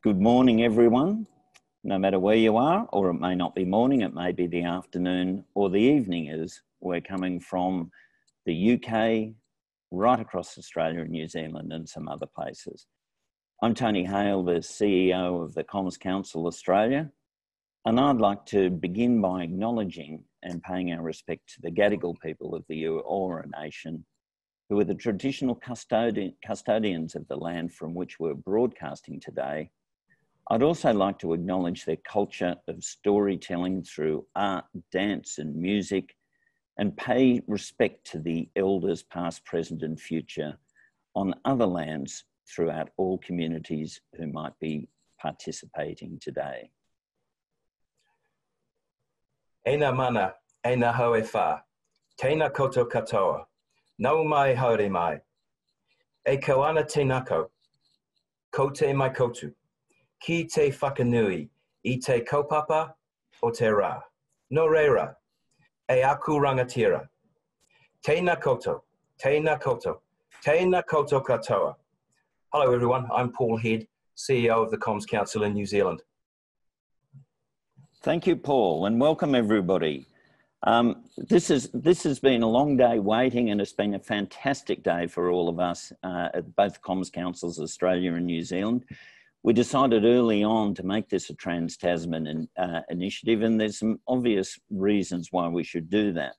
Good morning, everyone, no matter where you are, or it may not be morning, it may be the afternoon or the evening as we're coming from the UK, right across Australia and New Zealand and some other places. I'm Tony Hale, the CEO of the Comms Council Australia, and I'd like to begin by acknowledging and paying our respect to the Gadigal people of the Eora Nation, who are the traditional custodians of the land from which we're broadcasting today. I'd also like to acknowledge their culture of storytelling through art, dance and music, and pay respect to the elders past, present and future on other lands throughout all communities who might be participating today. Ena mana, ena hoe wha, teina koto katoa, nau mai haere mai. E kawana te nako, ko te mai kotu. Ki te whakanui, I te kaupapa o te rā. No reira, e aku rangatira. Tēnā koto, tēnā koto, tēnā koto katoa. Hello everyone, I'm Paul Head, CEO of the Comms Council in New Zealand. Thank you, Paul, and welcome everybody. This has been a long day waiting, and it's been a fantastic day for all of us at both Comms Councils Australia and New Zealand. We decided early on to make this a Trans-Tasman initiative, and there's some obvious reasons why we should do that.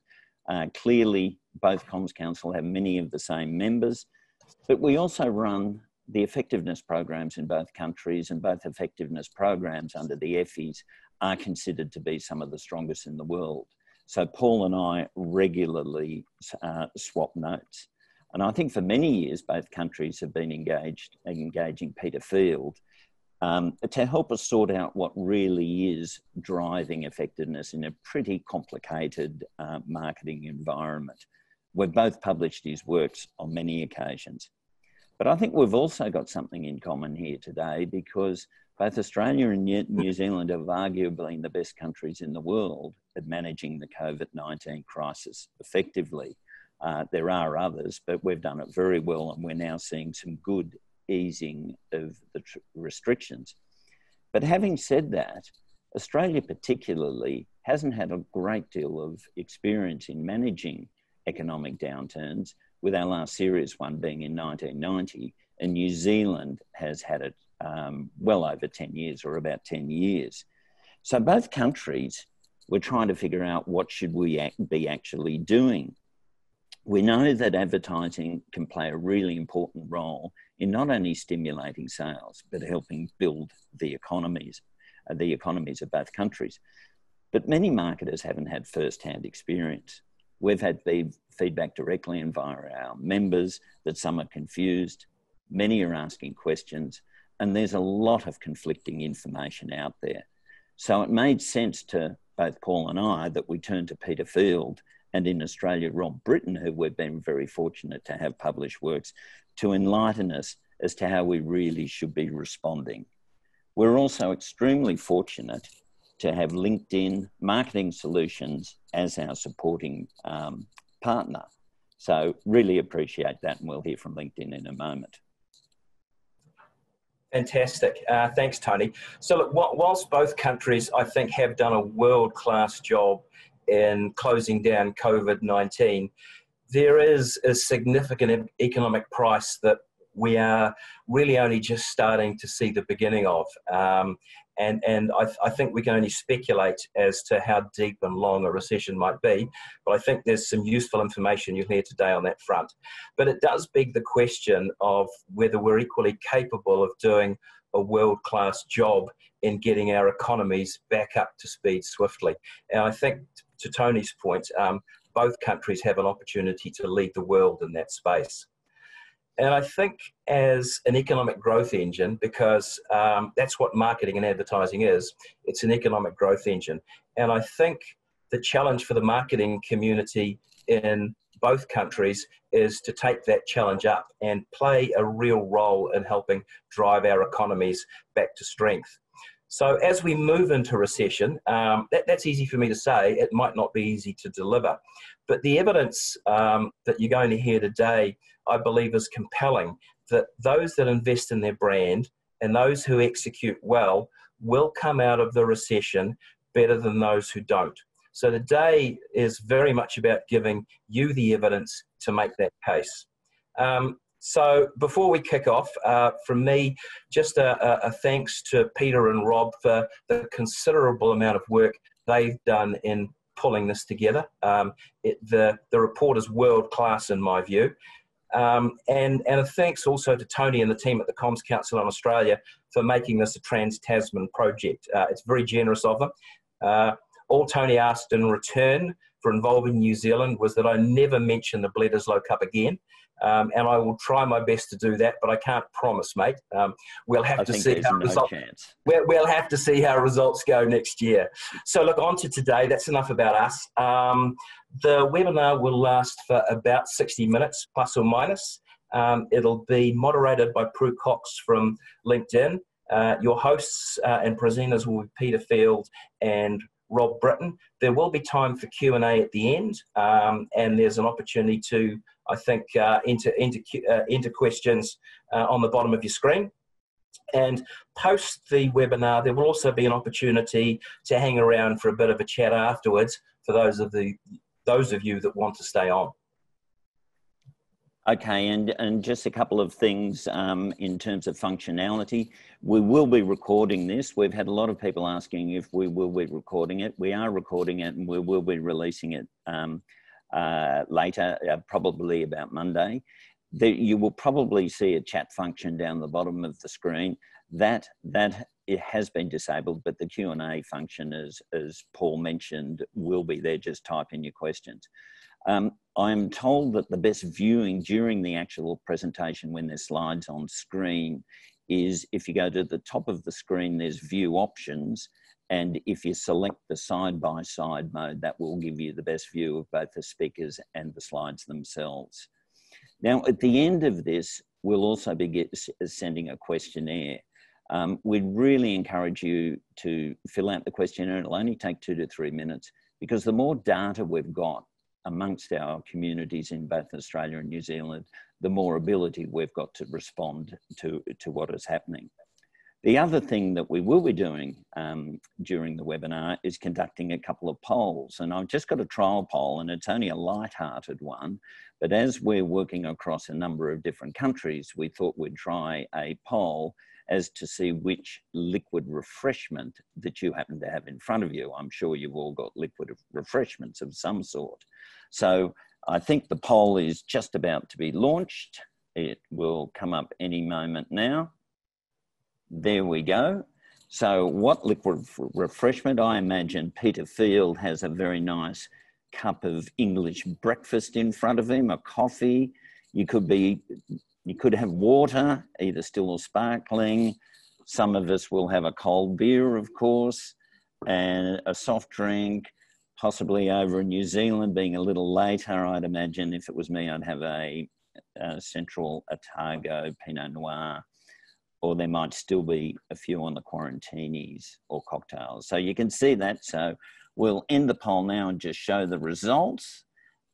Clearly, both Comms Council have many of the same members, but we also run the effectiveness programs in both countries, and both effectiveness programs under the EFIs are considered to be some of the strongest in the world. So Paul and I regularly swap notes. And I think for many years, both countries have been engaging Peter Field to help us sort out what really is driving effectiveness in a pretty complicated marketing environment. We've both published his works on many occasions. But I think we've also got something in common here today, because both Australia and New Zealand have arguably been the best countries in the world at managing the COVID-19 crisis effectively. There are others, but we've done it very well, and we're now seeing some good easing of the restrictions. But having said that, Australia particularly hasn't had a great deal of experience in managing economic downturns, with our last serious one being in 1990, and New Zealand has had it well over 10 years, or about 10 years. So both countries were trying to figure out what should we be actually doing. We know that advertising can play a really important role in not only stimulating sales, but helping build the economies of both countries. But many marketers haven't had first-hand experience. We've had feedback directly and via our members that some are confused, many are asking questions, and there's a lot of conflicting information out there. So it made sense to both Paul and I that we turned to Peter Field, and in Australia, Rob Britton, who we've been very fortunate to have published works, to enlighten us as to how we really should be responding. We're also extremely fortunate to have LinkedIn Marketing Solutions as our supporting partner. So really appreciate that, and we'll hear from LinkedIn in a moment. Fantastic. Thanks, Tony. So look, whilst both countries, I think, have done a world-class job in closing down COVID-19, there is a significant economic price that we are really only just starting to see the beginning of. And I think we can only speculate as to how deep and long a recession might be, but I think there's some useful information you'll hear today on that front. But it does beg the question of whether we're equally capable of doing a world-class job in getting our economies back up to speed swiftly. And I think, to Tony's point, both countries have an opportunity to lead the world in that space. And I think as an economic growth engine, because that's what marketing and advertising is, it's an economic growth engine. And I think the challenge for the marketing community in both countries is to take that challenge up and play a real role in helping drive our economies back to strength. So as we move into recession, that's easy for me to say. It might not be easy to deliver. But the evidence that you're going to hear today, I believe, is compelling, that those that invest in their brand and those who execute well will come out of the recession better than those who don't. So the day is very much about giving you the evidence to make that case. So before we kick off, from me, just a thanks to Peter and Rob for the considerable amount of work they've done in pulling this together. The report is world class in my view. And a thanks also to Tony and the team at the Comms Council in Australia for making this a Trans-Tasman project. It's very generous of them. All Tony asked in return for involving New Zealand was that I never mention the Bledisloe Cup again. And I will try my best to do that, but I can't promise, mate. We'll have to see how results. We'll have to see how results go next year. So look, on to today. That's enough about us. The webinar will last for about 60 minutes, plus or minus. It'll be moderated by Prue Cox from LinkedIn. Your hosts and presenters will be Peter Field and Rob Britton. There will be time for Q&A at the end, and there's an opportunity to, I think, enter questions on the bottom of your screen. And post the webinar, there will also be an opportunity to hang around for a bit of a chat afterwards for those of you that want to stay on. Okay, and just a couple of things in terms of functionality. We will be recording this. We've had a lot of people asking if we will be recording it. We are recording it, and we will be releasing it later, probably about Monday. You will probably see a chat function down the bottom of the screen. That it has been disabled, but the Q&A function, as Paul mentioned, will be there. Just type in your questions. I'm told that the best viewing during the actual presentation when there's slides on screen is if you go to the top of the screen, there's view options. And if you select the side-by-side mode, that will give you the best view of both the speakers and the slides themselves. Now, at the end of this, we'll also be sending a questionnaire. We'd really encourage you to fill out the questionnaire. It'll only take 2 to 3 minutes, because the more data we've got amongst our communities in both Australia and New Zealand, the more ability we've got to respond to what is happening. The other thing that we will be doing during the webinar is conducting a couple of polls. And I've just got a trial poll, and it's only a light-hearted one. But as we're working across a number of different countries, we thought we'd try a poll as to see which liquid refreshment that you happen to have in front of you. I'm sure you've all got liquid refreshments of some sort. So I think the poll is just about to be launched. It will come up any moment now. There we go. So what liquid refreshment? I imagine Peter Field has a very nice cup of English breakfast in front of him, a coffee. You could have water, either still or sparkling. Some of us will have a cold beer, of course, and a soft drink. Possibly over in New Zealand, being a little later, I'd imagine if it was me, I'd have a Central Otago Pinot Noir, or there might still be a few on the Quarantinis or cocktails. So you can see that. So we'll end the poll now and just show the results.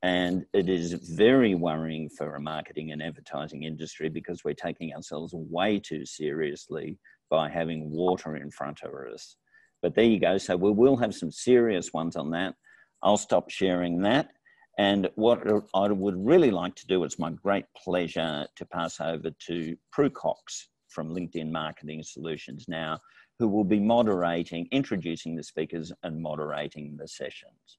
And it is very worrying for a marketing and advertising industry, because we're taking ourselves way too seriously by having water in front of us. But there you go. So we will have some serious ones on that. I'll stop sharing that. And what I would really like to do, it's my great pleasure to pass over to Prue Cox from LinkedIn Marketing Solutions now, who will be moderating, introducing the speakers and moderating the sessions.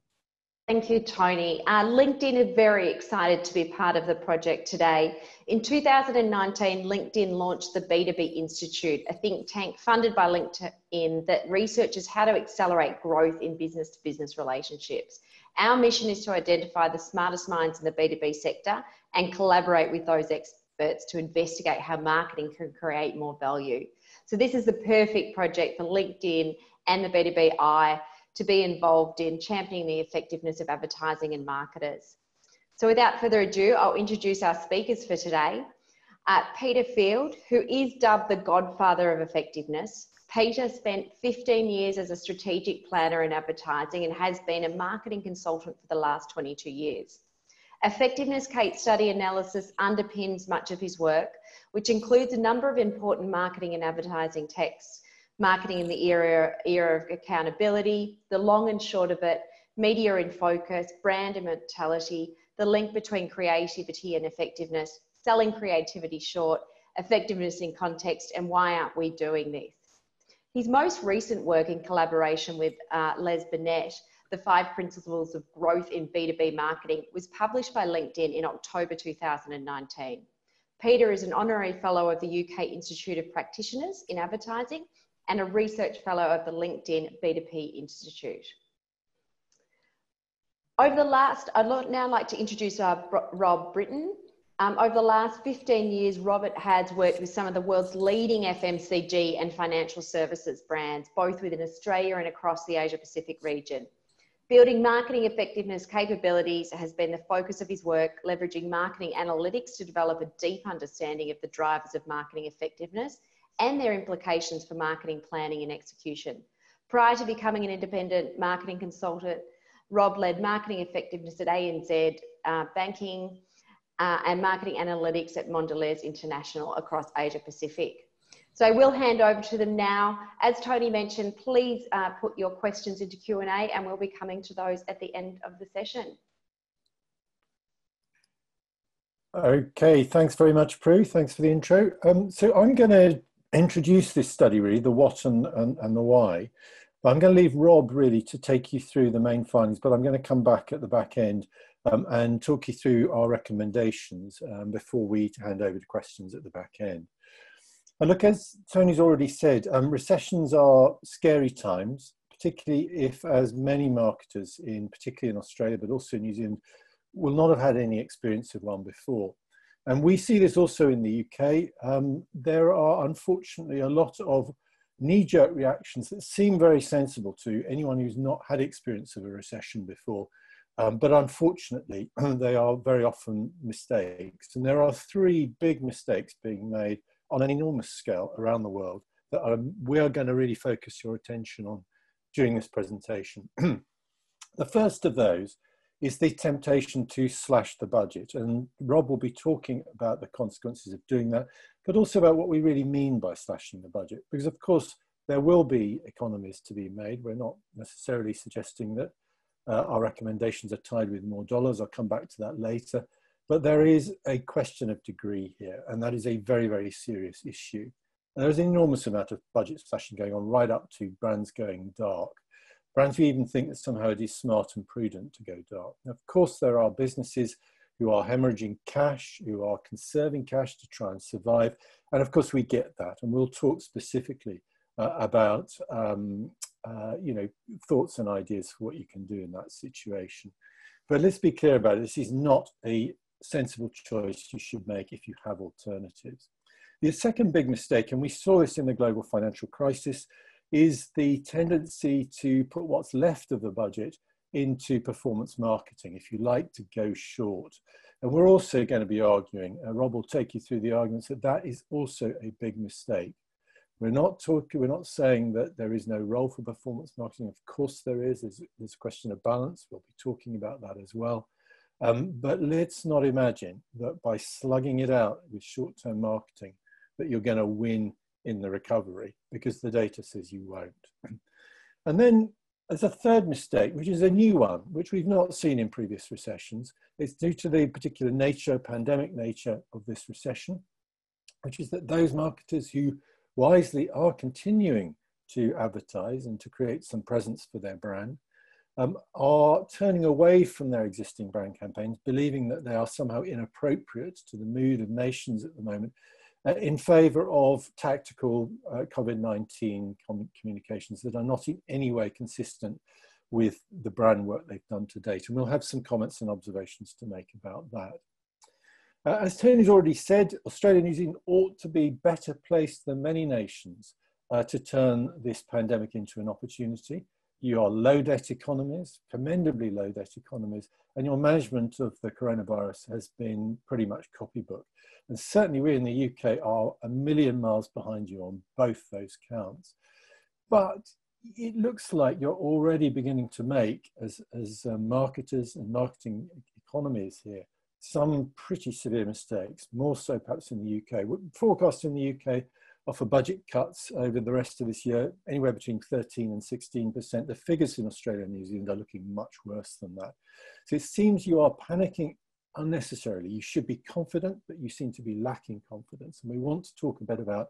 Thank you, Tony. LinkedIn is very excited to be part of the project today. In 2019, LinkedIn launched the B2B Institute, a think tank funded by LinkedIn that researches how to accelerate growth in business-to-business relationships. Our mission is to identify the smartest minds in the B2B sector and collaborate with those experts to investigate how marketing can create more value. So this is the perfect project for LinkedIn and the B2BI to be involved in championing the effectiveness of advertising and marketers. So without further ado, I'll introduce our speakers for today. Peter Field, who is dubbed the godfather of effectiveness. Peter spent 15 years as a strategic planner in advertising and has been a marketing consultant for the last 22 years. Effectiveness case study analysis underpins much of his work, which includes a number of important marketing and advertising texts. Marketing in the era of accountability, the long and short of it, media in focus, brand immortality, the link between creativity and effectiveness, selling creativity short, effectiveness in context, and why aren't we doing this? His most recent work in collaboration with Les Binet, The 5 Principles of Growth in B2B Marketing, was published by LinkedIn in October 2019. Peter is an honorary fellow of the UK Institute of Practitioners in Advertising and a research fellow of the LinkedIn B2P Institute. I'd now like to introduce Rob Britton. Over the last 15 years, Robert has worked with some of the world's leading FMCG and financial services brands, both within Australia and across the Asia Pacific region. Building marketing effectiveness capabilities has been the focus of his work, leveraging marketing analytics to develop a deep understanding of the drivers of marketing effectiveness and their implications for marketing planning and execution. Prior to becoming an independent marketing consultant, Rob led marketing effectiveness at ANZ, banking and marketing analytics at Mondelez International across Asia Pacific. So we'll hand over to them now. As Tony mentioned, please put your questions into Q&A and we'll be coming to those at the end of the session. Okay, thanks very much, Prue. Thanks for the intro. So I'm going to introduce this study, really, the what and the why. But I'm going to leave Rob really to take you through the main findings, but I'm going to come back at the back end and talk you through our recommendations before we hand over to questions at the back end. And look, as Tony's already said, recessions are scary times, particularly if, as many marketers, particularly in Australia, but also in New Zealand, will not have had any experience of one before. And we see this also in the UK. There are, unfortunately, a lot of knee-jerk reactions that seem very sensible to anyone who's not had experience of a recession before. But unfortunately, they are very often mistakes. And there are 3 big mistakes being made on an enormous scale around the world that we are going to really focus your attention on during this presentation. The first of those is the temptation to slash the budget. And Rob will be talking about the consequences of doing that, but also about what we really mean by slashing the budget. Because of course, there will be economies to be made. We're not necessarily suggesting that our recommendations are tied with more dollars. I'll come back to that later. But there is a question of degree here, and that is a very, very serious issue. And there's an enormous amount of budget slashing going on, right up to brands going dark. Brands who even think that somehow it is smart and prudent to go dark. Now, of course, there are businesses who are hemorrhaging cash, who are conserving cash to try and survive. And of course, we get that. And we'll talk specifically about thoughts and ideas for what you can do in that situation. But let's be clear about it. This is not a sensible choice you should make if you have alternatives. The second big mistake, and we saw this in the global financial crisis, is the tendency to put what's left of the budget into performance marketing, if you like, to go short. And we're also going to be arguing, Rob will take you through the arguments, that that is also a big mistake. We're not saying that there is no role for performance marketing. Of course there is. There's a question of balance. We'll be talking about that as well. But let's not imagine that by slugging it out with short-term marketing that you're going to win in the recovery, because the data says you won't. And then there's a third mistake, which is a new one, which we've not seen in previous recessions. It's due to the particular nature, pandemic nature of this recession, which is that those marketers who wisely are continuing to advertise and to create some presence for their brand are turning away from their existing brand campaigns, believing that they are somehow inappropriate to the mood of nations at the moment, in favour of tactical COVID-19 communications that are not in any way consistent with the brand work they've done to date. And we'll have some comments and observations to make about that. As Tony's already said, Australia and New Zealand ought to be better placed than many nations to turn this pandemic into an opportunity. You are low debt economies, commendably low debt economies, and your management of the coronavirus has been pretty much copybook. And certainly we in the UK are a million miles behind you on both those counts. But it looks like you're already beginning to make, as marketers and marketing economies here. Some pretty severe mistakes, more so perhaps in the UK. Forecasts in the UK are for budget cuts over the rest of this year, anywhere between 13 and 16%. The figures in Australia and New Zealand are looking much worse than that. So it seems you are panicking unnecessarily. You should be confident, but you seem to be lacking confidence. And we want to talk a bit about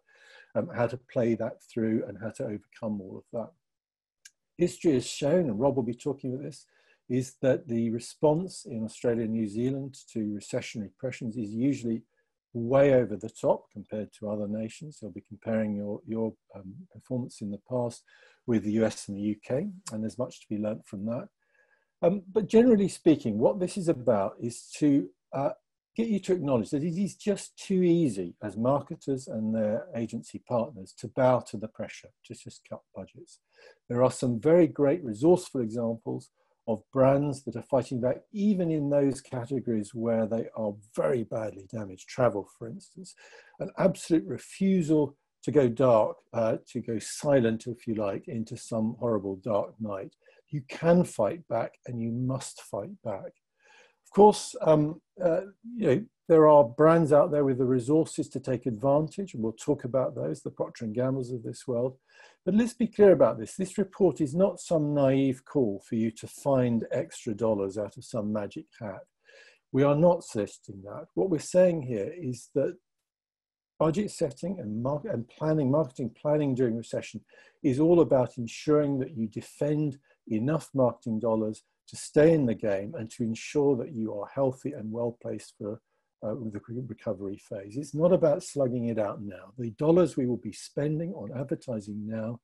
how to play that through and how to overcome all of that. History has shown, and Rob will be talking about this, is that the response in Australia and New Zealand to recessionary pressures is usually way over the top compared to other nations. They'll be comparing your performance in the past with the US and the UK, and there's much to be learnt from that. But generally speaking, what this is about is to get you to acknowledge that it is just too easy as marketers and their agency partners to bow to the pressure to just cut budgets. There are some very great resourceful examples of brands that are fighting back, even in those categories where they are very badly damaged. Travel, for instance, an absolute refusal to go dark, to go silent, if you like, into some horrible dark night. You can fight back, and you must fight back. Of course, there are brands out there with the resources to take advantage, and we'll talk about those, the Procter & Gamble's of this world. But let's be clear about this. This report is not some naive call for you to find extra dollars out of some magic hat. We are not suggesting that. What we're saying here is that budget setting and marketing planning during recession is all about ensuring that you defend enough marketing dollars to stay in the game and to ensure that you are healthy and well placed for the recovery phase. It's not about slugging it out now. The dollars we will be spending on advertising now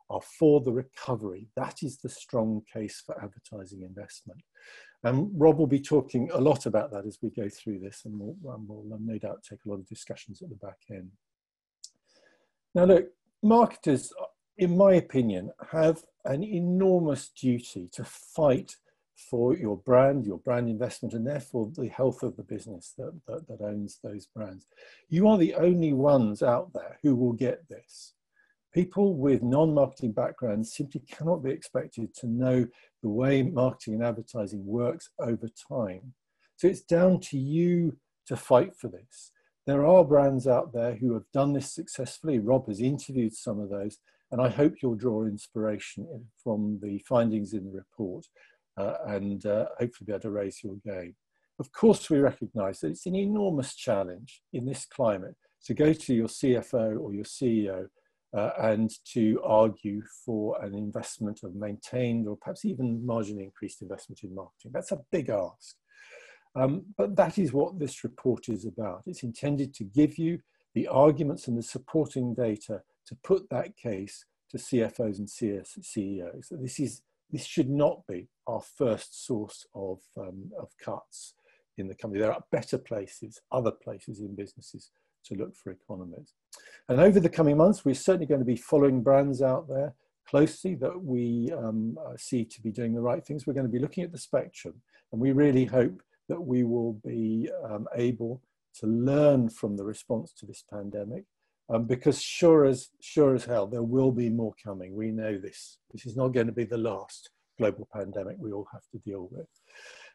are for the recovery. That is the strong case for advertising investment. And Rob will be talking a lot about that as we go through this, and we'll no doubt take a lot of discussions at the back end. Now look, marketers, in my opinion, have an enormous duty to fight for your brand investment, and therefore the health of the business that owns those brands. You are the only ones out there who will get this. People with non-marketing backgrounds simply cannot be expected to know the way marketing and advertising works over time. So it's down to you to fight for this. There are brands out there who have done this successfully. Rob has interviewed some of those, and I hope you'll draw inspiration from the findings in the report. And hopefully be able to raise your game. Of course, we recognise that it's an enormous challenge in this climate to go to your CFO or your CEO and to argue for an investment of maintained or perhaps even marginally increased investment in marketing. That's a big ask. But that is what this report is about. It's intended to give you the arguments and the supporting data to put that case to CFOs and CEOs. So this should not be our first source of cuts in the company. There are better places, other places in businesses to look for economies. And over the coming months, we're certainly going to be following brands out there closely that we see to be doing the right things. We're going to be looking at the spectrum, and we really hope that we will be able to learn from the response to this pandemic. Because sure as hell, there will be more coming. We know this. This is not going to be the last global pandemic we all have to deal with.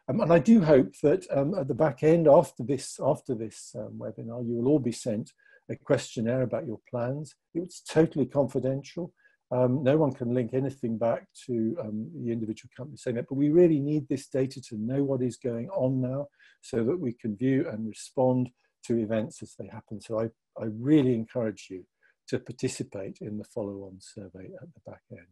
And I do hope that at the back end, after this webinar, you will all be sent a questionnaire about your plans. It's totally confidential. No one can link anything back to the individual company saying that, but we really need this data to know what is going on now so that we can view and respond to events as they happen. So I really encourage you to participate in the follow-on survey at the back end.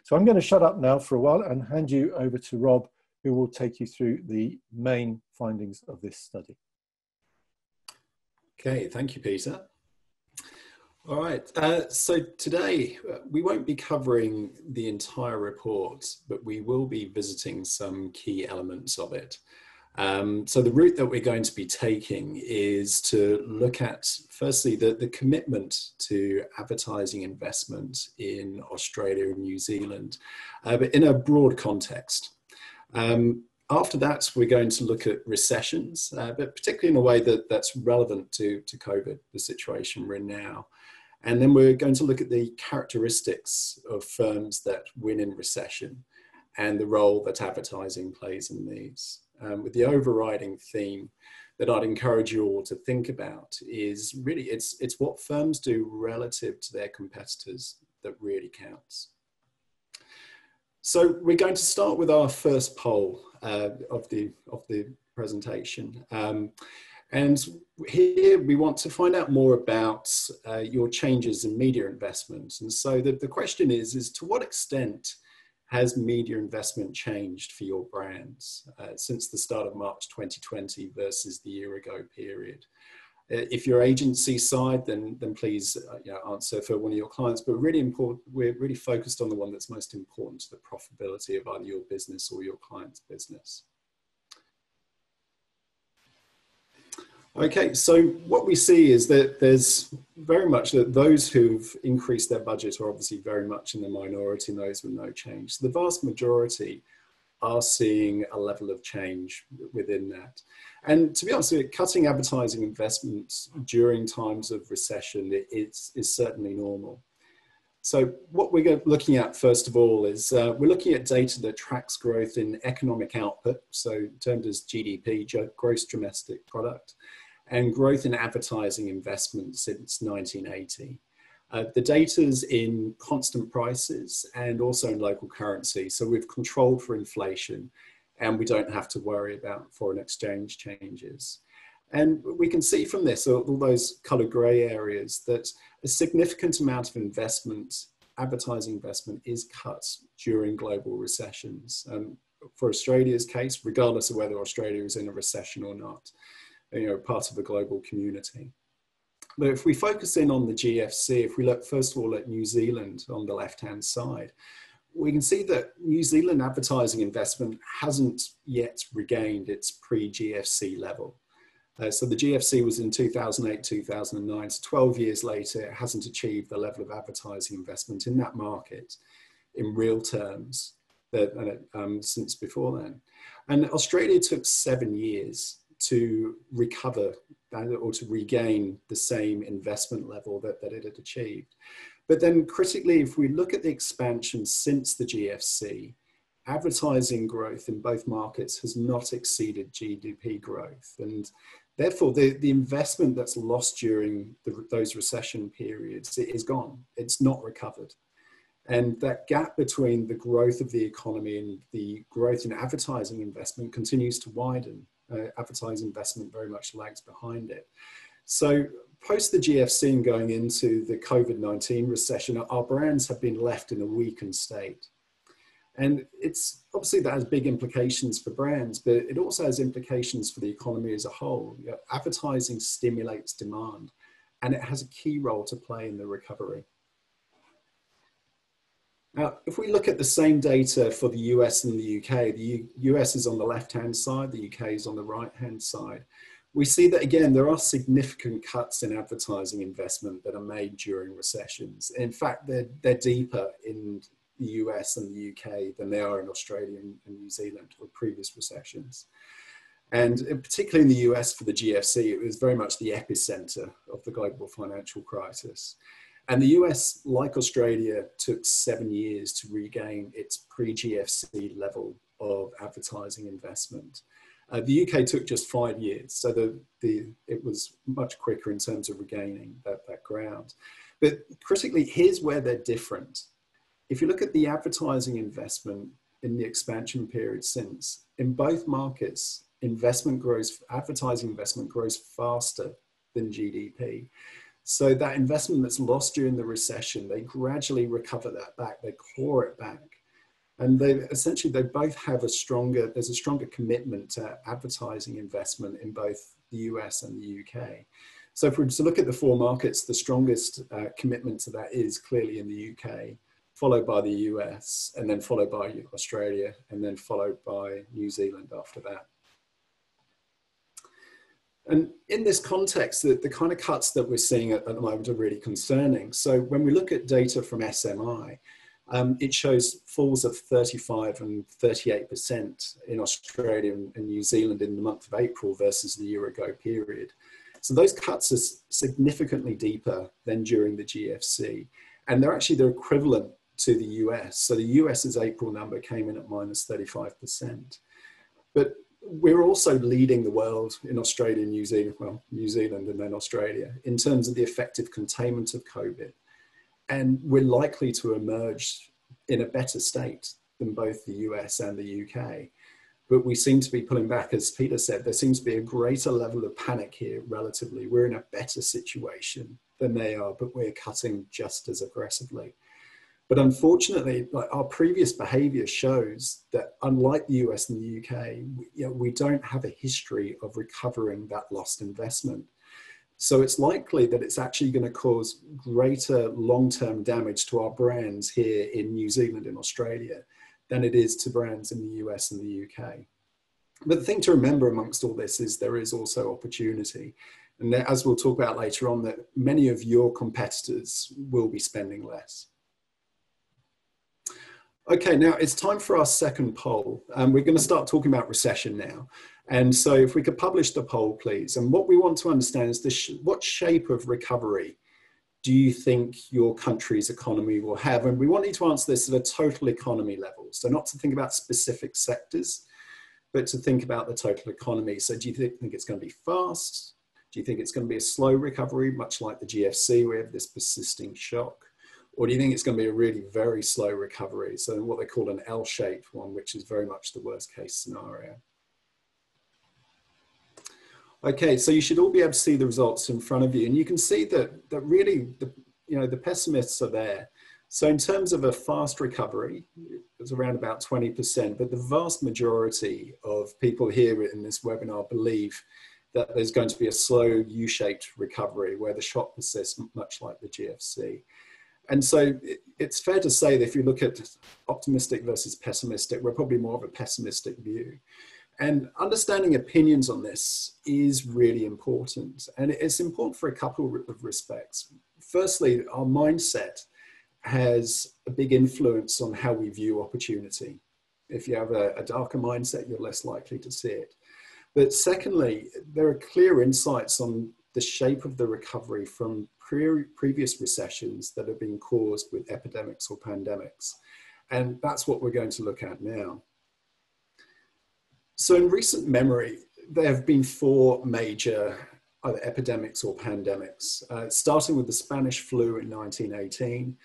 So I'm going to shut up now for a while and hand you over to Rob, who will take you through the main findings of this study. Okay, thank you, Peter. All right, so today we won't be covering the entire report, but we will be visiting some key elements of it. So the route that we're going to be taking is to look at, firstly, the commitment to advertising investment in Australia and New Zealand, but in a broad context. After that, we're going to look at recessions, but particularly in a way that's relevant to COVID, the situation we're in now. And then we're going to look at the characteristics of firms that win in recession and the role that advertising plays in these. with the overriding theme that I'd encourage you all to think about is really, it's what firms do relative to their competitors that really counts. So we're going to start with our first poll of the presentation. And here we want to find out more about your changes in media investments. And so the question is to what extent has media investment changed for your brands since the start of March 2020 versus the year ago period? If you're agency side, then please answer for one of your clients, but really important, we're really focused on the one that's most important to the profitability of either your business or your client's business. Okay, so what we see is that there's very much that those who've increased their budget are obviously very much in the minority, and those with no change. So the vast majority are seeing a level of change within that. And to be honest, cutting advertising investments during times of recession is certainly normal. So what we're looking at first of all is we're looking at data that tracks growth in economic output, so termed as GDP, gross domestic product, and growth in advertising investment since 1980. The data's in constant prices and also in local currency, so we've controlled for inflation and we don't have to worry about foreign exchange changes. And we can see from this, all those coloured grey areas, that a significant amount of investment, advertising investment, is cut during global recessions. For Australia's case, regardless of whether Australia is in a recession or not, part of a global community. But if we focus in on the GFC, if we look first of all at New Zealand on the left-hand side, we can see that New Zealand advertising investment hasn't yet regained its pre-GFC level. So the GFC was in 2008, 2009, so 12 years later, it hasn't achieved the level of advertising investment in that market in real terms since before then. And Australia took 7 years to recover or to regain the same investment level that it had achieved. But then critically, if we look at the expansion since the GFC, advertising growth in both markets has not exceeded GDP growth. And therefore, the investment that's lost during those recession periods is gone. It's not recovered. And that gap between the growth of the economy and the growth in advertising investment continues to widen. Advertising investment very much lags behind it. So post the GFC and going into the COVID-19 recession, our brands have been left in a weakened state. And it's obviously that has big implications for brands, but it also has implications for the economy as a whole. Advertising stimulates demand, and it has a key role to play in the recovery. Now, if we look at the same data for the US and the UK, the US is on the left-hand side, the UK is on the right-hand side. We see that, again, there are significant cuts in advertising investment that are made during recessions. In fact, they're deeper in the US and the UK than they are in Australia and New Zealand or previous recessions. And particularly in the US for the GFC, it was very much the epicenter of the global financial crisis. And the US, like Australia, took 7 years to regain its pre-GFC level of advertising investment. The UK took just 5 years, so it was much quicker in terms of regaining that ground. But critically, here's where they're different. If you look at the advertising investment in the expansion period since, in both markets, advertising investment grows faster than GDP. So that investment that's lost during the recession, they gradually recover that back, they claw it back. And they both have there's a stronger commitment to advertising investment in both the US and the UK. So if we were to look at the four markets, the strongest commitment to that is clearly in the UK, followed by the US, and then followed by Australia, and then followed by New Zealand after that. And in this context, the kind of cuts that we're seeing at the moment are really concerning. So when we look at data from SMI, it shows falls of 35 and 38% in Australia and New Zealand in the month of April versus the year ago period. So those cuts are significantly deeper than during the GFC. And they're equivalent to the US. So the US's April number came in at minus 35%. But we're also leading the world in Australia and New Zealand, well, New Zealand and then Australia, in terms of the effective containment of COVID. And we're likely to emerge in a better state than both the US and the UK. But we seem to be pulling back, as Peter said, there seems to be a greater level of panic here relatively. We're in a better situation than they are, but we're cutting just as aggressively. But unfortunately, like, our previous behavior shows that unlike the US and the UK, we don't have a history of recovering that lost investment. So it's likely that it's actually going to cause greater long-term damage to our brands here in New Zealand and Australia than it is to brands in the US and the UK. But the thing to remember amongst all this is there is also opportunity. And as we'll talk about later on, that many of your competitors will be spending less. Okay, now it's time for our second poll. We're going to start talking about recession now. And so if we could publish the poll, please. And what we want to understand is what shape of recovery do you think your country's economy will have? And we want you to answer this at a total economy level. So not to think about specific sectors, but to think about the total economy. So do you think it's going to be fast? Do you think it's going to be a slow recovery, much like the GFC, where we have this persisting shock? Or do you think it's going to be a really very slow recovery? So what they call an L-shaped one, which is very much the worst case scenario. Okay, so you should all be able to see the results in front of you. And you can see that really, the pessimists are there. So in terms of a fast recovery, it's around about 20%, but the vast majority of people here in this webinar believe that there's going to be a slow U-shaped recovery where the shock persists, much like the GFC. And so it's fair to say that if you look at optimistic versus pessimistic, we're probably more of a pessimistic view. And understanding opinions on this is really important. And it's important for a couple of respects. Firstly, our mindset has a big influence on how we view opportunity. If you have a darker mindset, you're less likely to see it. But secondly, there are clear insights on the shape of the recovery from previous recessions that have been caused with epidemics or pandemics. And that's what we're going to look at now. So in recent memory, there have been four major either epidemics or pandemics, starting with the Spanish flu in 1918.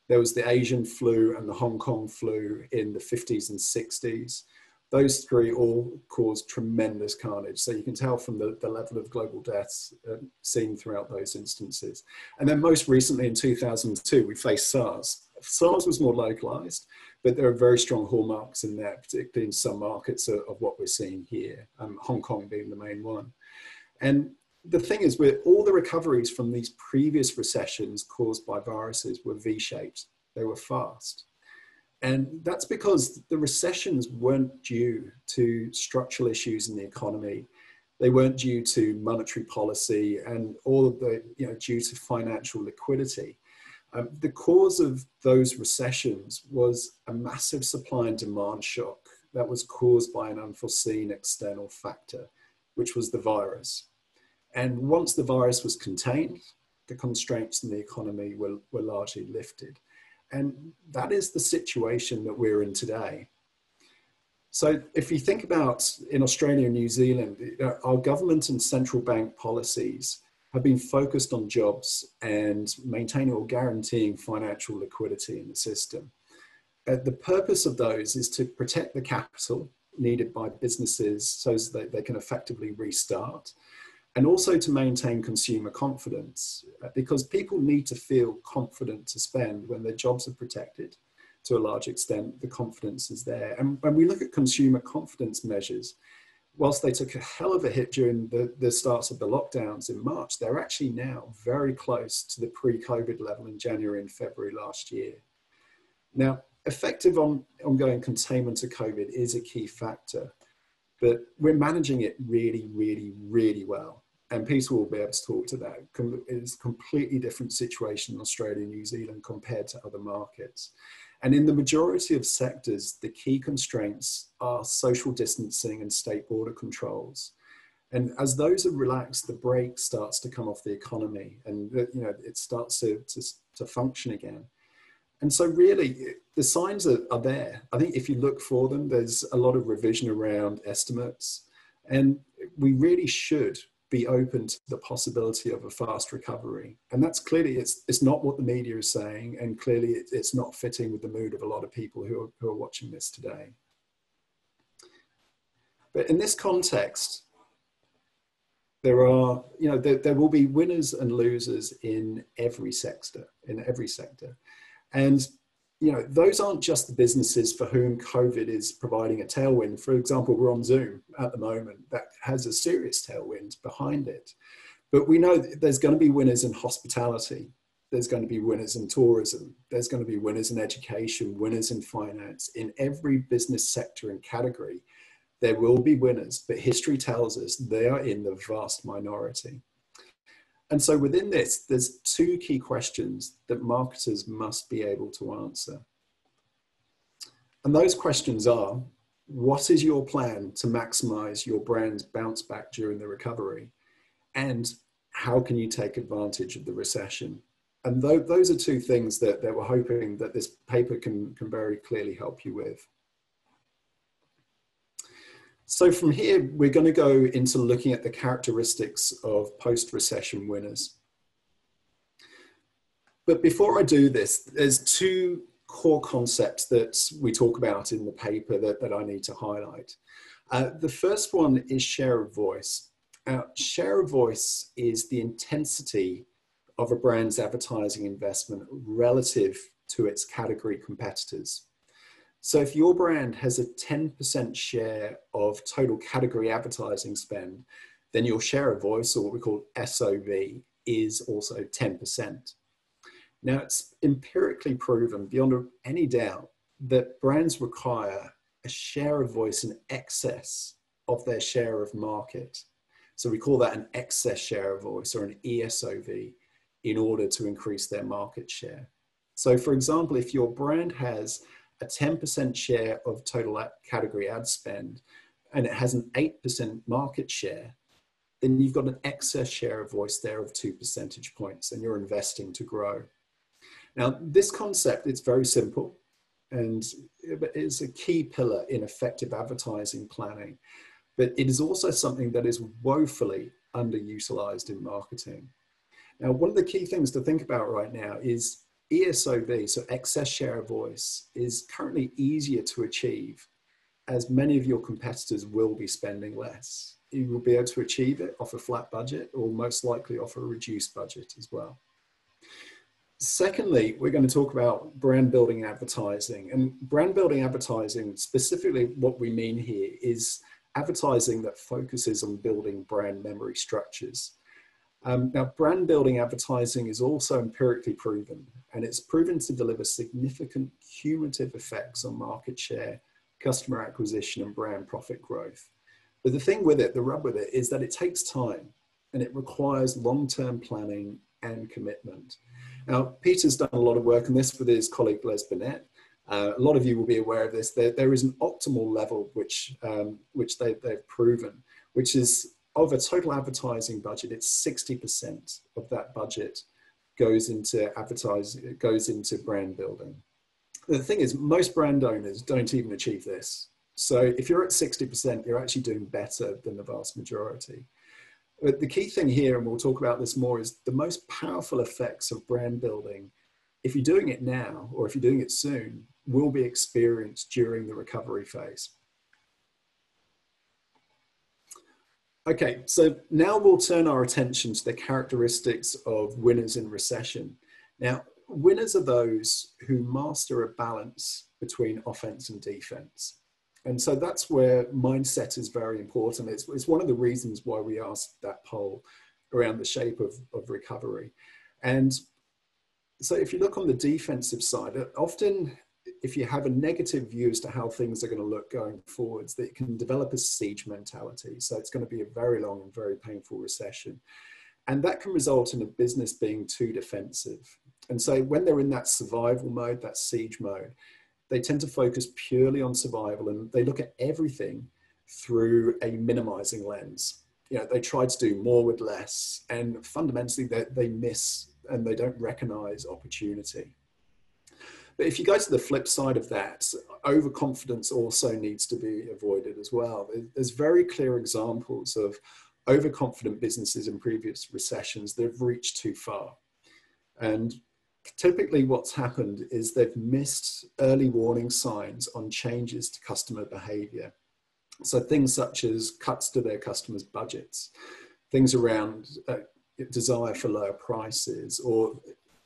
There was the Asian flu and the Hong Kong flu in the 50s and 60s. Those three all caused tremendous carnage. So you can tell from the level of global deaths seen throughout those instances. And then most recently in 2002, we faced SARS. SARS was more localized, but there are very strong hallmarks in there, particularly in some markets of what we're seeing here, Hong Kong being the main one. And the thing is, with all the recoveries from these previous recessions caused by viruses were V-shaped. They were fast. And that's because the recessions weren't due to structural issues in the economy. They weren't due to monetary policy and all of the, due to financial liquidity. The cause of those recessions was a massive supply and demand shock that was caused by an unforeseen external factor, which was the virus. And once the virus was contained, the constraints in the economy were largely lifted. And that is the situation that we're in today. So if you think about in Australia and New Zealand, our government and central bank policies have been focused on jobs and maintaining or guaranteeing financial liquidity in the system. The purpose of those is to protect the capital needed by businesses so that they can effectively restart, and also to maintain consumer confidence, because people need to feel confident to spend when their jobs are protected. To a large extent, the confidence is there. And when we look at consumer confidence measures, whilst they took a hell of a hit during the start of the lockdowns in March, they're actually now very close to the pre-COVID level in January and February last year. Now, effective ongoing containment of COVID is a key factor, but we're managing it really, really, really well. And Peter will be able to talk to that. It's a completely different situation in Australia and New Zealand compared to other markets. And in the majority of sectors, the key constraints are social distancing and state border controls. And as those are relaxed, the brake starts to come off the economy and it starts to function again. And so really, the signs are there. I think if you look for them, there's a lot of revision around estimates. And we really should be open to the possibility of a fast recovery. And that's clearly, it's not what the media is saying, and clearly it's not fitting with the mood of a lot of people who are watching this today. But in this context, there are, there will be winners and losers in every sector, And, those aren't just the businesses for whom COVID is providing a tailwind. For example, we're on Zoom at the moment. That has a serious tailwind behind it. But we know that there's going to be winners in hospitality. There's going to be winners in tourism. There's going to be winners in education, winners in finance. In every business sector and category, there will be winners, but history tells us they are in the vast minority. And so within this, there's two key questions that marketers must be able to answer. And those questions are, what is your plan to maximize your brand's bounce back during the recovery? And how can you take advantage of the recession? And those are two things that we're hoping that this paper can very clearly help you with. So from here, we're going to go into looking at the characteristics of post-recession winners. But before I do this, there's two core concepts that we talk about in the paper that I need to highlight. The first one is share of voice. Share of voice is the intensity of a brand's advertising investment relative to its category competitors. So if your brand has a 10% share of total category advertising spend, then your share of voice, or what we call SOV, is also 10%. Now, it's empirically proven beyond any doubt that brands require a share of voice in excess of their share of market. So we call that an excess share of voice, or an ESOV, in order to increase their market share. So for example, if your brand has a 10% share of total category ad spend, and it has an 8% market share, then you've got an excess share of voice there of 2 percentage points, and you're investing to grow. Now, this concept, it's very simple, and it's a key pillar in effective advertising planning, but it is also something that is woefully underutilized in marketing. Now, one of the key things to think about right now is ESOV, so excess share of voice, is currently easier to achieve as many of your competitors will be spending less. You will be able to achieve it off a flat budget, or most likely off a reduced budget as well. Secondly, we're going to talk about brand building advertising. And brand building advertising, specifically what we mean here, is advertising that focuses on building brand memory structures. Now, brand building advertising is also empirically proven, and it's proven to deliver significant cumulative effects on market share, customer acquisition, and brand profit growth. But the thing with it, the rub with it, is that it takes time, and it requires long-term planning and commitment. Now, Peter's done a lot of work on this with his colleague Les Binet. A lot of you will be aware of this. There is an optimal level which they've proven, which is of a total advertising budget, it's 60% of that budget goes into advertising, goes into brand building. The thing is, most brand owners don't even achieve this. So if you're at 60%, you're actually doing better than the vast majority. But the key thing here, and we'll talk about this more, is the most powerful effects of brand building, if you're doing it now, or if you're doing it soon, will be experienced during the recovery phase. Okay, so now we'll turn our attention to the characteristics of winners in recession. Now, winners are those who master a balance between offense and defense. And so that's where mindset is very important. It's one of the reasons why we asked that poll around the shape of recovery. And so if you look on the defensive side, often if you have a negative view as to how things are going to look going forwards, that it can develop a siege mentality. So it's going to be a very long and very painful recession. And that can result in a business being too defensive. And so when they're in that survival mode, that siege mode, they tend to focus purely on survival, and they look at everything through a minimizing lens. You know, they try to do more with less, and fundamentally they miss and they don't recognize opportunity. But if you go to the flip side of that, overconfidence also needs to be avoided as well. There's very clear examples of overconfident businesses in previous recessions that have reached too far. And typically what's happened is they've missed early warning signs on changes to customer behavior. So things such as cuts to their customers' budgets, things around desire for lower prices, or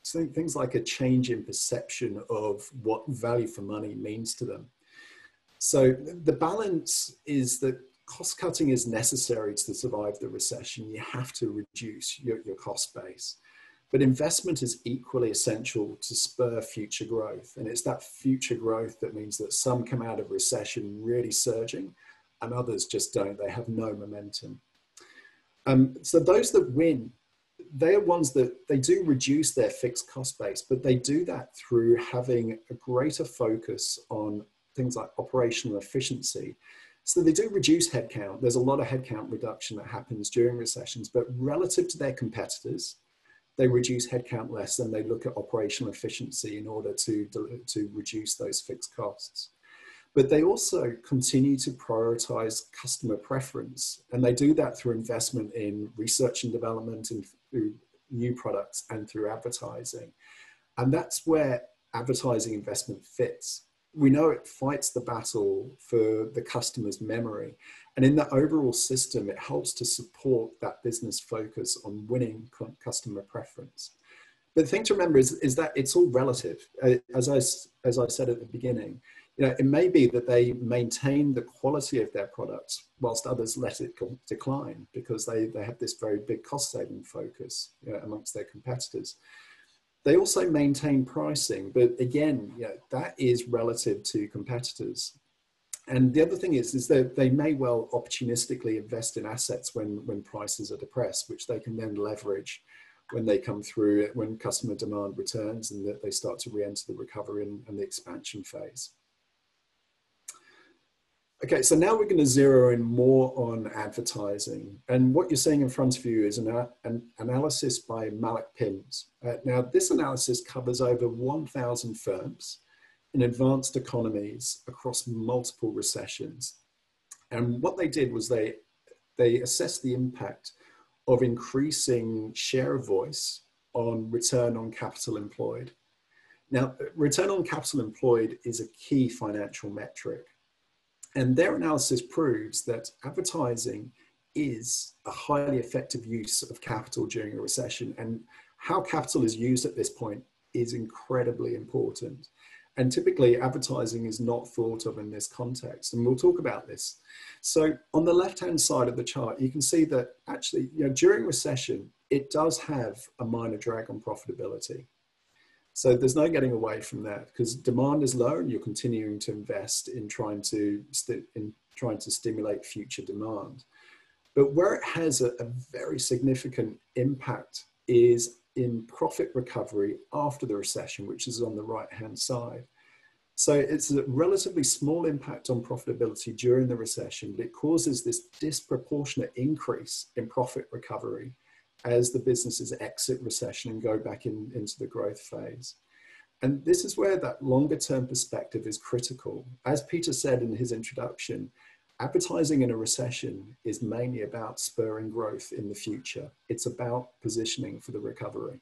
things like a change in perception of what value for money means to them. So the balance is that cost cutting is necessary to survive the recession. You have to reduce your cost base. But investment is equally essential to spur future growth. And it's that future growth that means that some come out of recession really surging and others just don't. They have no momentum. So those that win, they are ones that they do reduce their fixed cost base, but they do that through having a greater focus on things like operational efficiency. So they do reduce headcount. There's a lot of headcount reduction that happens during recessions, but relative to their competitors, they reduce headcount less than they look at operational efficiency in order to reduce those fixed costs. But they also continue to prioritize customer preference. And they do that through investment in research and development and through new products and through advertising. And that's where advertising investment fits. We know it fights the battle for the customer's memory. And in the overall system, it helps to support that business focus on winning customer preference. But the thing to remember is that it's all relative. As I said at the beginning, it may be that they maintain the quality of their products whilst others let it decline because they have this very big cost saving focus amongst their competitors. They also maintain pricing, but again, that is relative to competitors. And the other thing is that they may well opportunistically invest in assets when prices are depressed, which they can then leverage when they come through, when customer demand returns and that they start to re-enter the recovery and the expansion phase. Okay, so now we're going to zero in more on advertising. And what you're seeing in front of you is an analysis by Malik Pins. Now, this analysis covers over 1,000 firms in advanced economies across multiple recessions. And what they did was they assessed the impact of increasing share of voice on return on capital employed. Now, return on capital employed is a key financial metric. And their analysis proves that advertising is a highly effective use of capital during a recession. And how capital is used at this point is incredibly important. And typically advertising is not thought of in this context. And we'll talk about this. So on the left-hand side of the chart, you can see that actually, during recession, it does have a minor drag on profitability. So there's no getting away from that because demand is low and you're continuing to invest in trying to stimulate future demand. But where it has a very significant impact is in profit recovery after the recession, which is on the right-hand side. So it's a relatively small impact on profitability during the recession, but it causes this disproportionate increase in profit recovery as the businesses exit recession and go back into the growth phase. And this is where that longer term perspective is critical. As Peter said in his introduction, advertising in a recession is mainly about spurring growth in the future. It's about positioning for the recovery.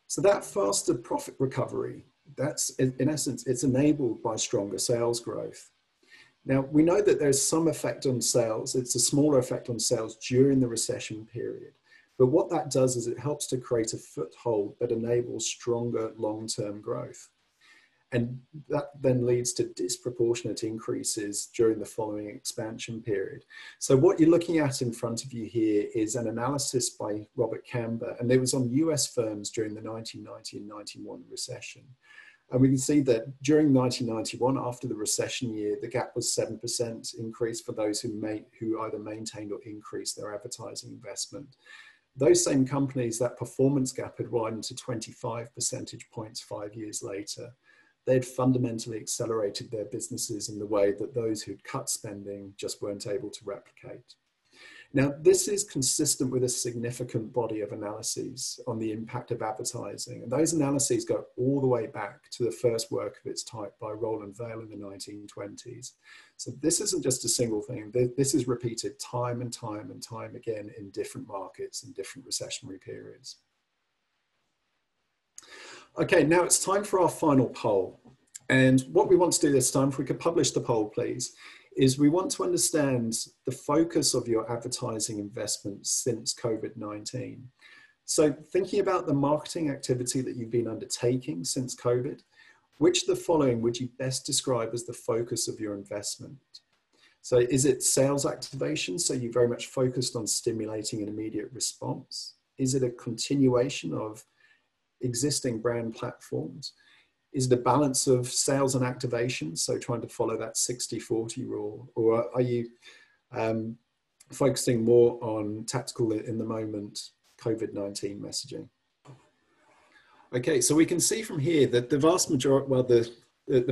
So that faster profit recovery, that's in essence, it's enabled by stronger sales growth. Now, we know that there's some effect on sales. It's a smaller effect on sales during the recession period. But what that does is it helps to create a foothold that enables stronger long-term growth. And that then leads to disproportionate increases during the following expansion period. So what you're looking at in front of you here is an analysis by Robert Camber, and it was on US firms during the 1990 and 91 recession. And we can see that during 1991, after the recession year, the gap was 7% increase for those who either maintained or increased their advertising investment. Those same companies, that performance gap had widened to 25 percentage points 5 years later. They'd fundamentally accelerated their businesses in the way that those who'd cut spending just weren't able to replicate. Now, this is consistent with a significant body of analyses on the impact of advertising. And those analyses go all the way back to the first work of its type by Roland Vale in the 1920s. So this isn't just a single thing. This is repeated time and time and time again in different markets and different recessionary periods. Okay, now it's time for our final poll. And what we want to do this time, if we could publish the poll, please, is we want to understand the focus of your advertising investments since COVID-19. So thinking about the marketing activity that you've been undertaking since COVID, which of the following would you best describe as the focus of your investment? So is it sales activation? So you very much focused on stimulating an immediate response? Is it a continuation of existing brand platforms? Is it a balance of sales and activation? So trying to follow that 60-40 rule, or are you focusing more on tactical in the moment COVID-19 messaging? Okay, so we can see from here that the vast majority, well, the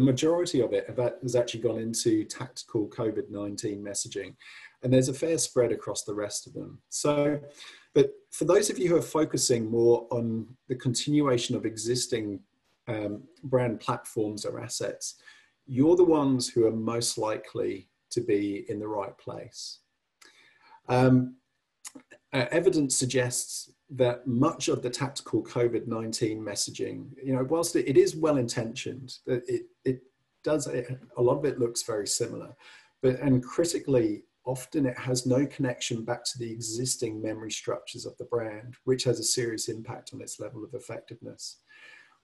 majority of it has actually gone into tactical COVID-19 messaging, and there's a fair spread across the rest of them. So, but for those of you who are focusing more on the continuation of existing brand platforms or assets, you're the ones who are most likely to be in the right place. Evidence suggests that much of the tactical COVID-19 messaging, whilst it is well-intentioned, it does, a lot of it looks very similar, and critically, often it has no connection back to the existing memory structures of the brand, which has a serious impact on its level of effectiveness.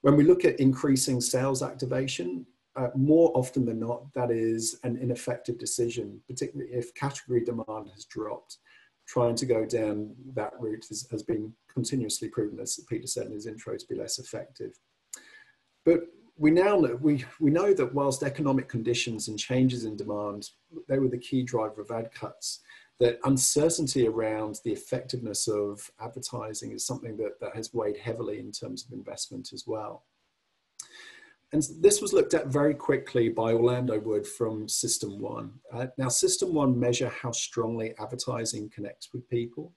When we look at increasing sales activation, more often than not, that is an ineffective decision, particularly if category demand has dropped. Trying to go down that route has been continuously proven, as Peter said in his intro, to be less effective. But we know that whilst economic conditions and changes in demand, they were the key driver of ad cuts, that uncertainty around the effectiveness of advertising is something that has weighed heavily in terms of investment as well. And this was looked at very quickly by Orlando Wood from System 1. Now, System 1 measure how strongly advertising connects with people.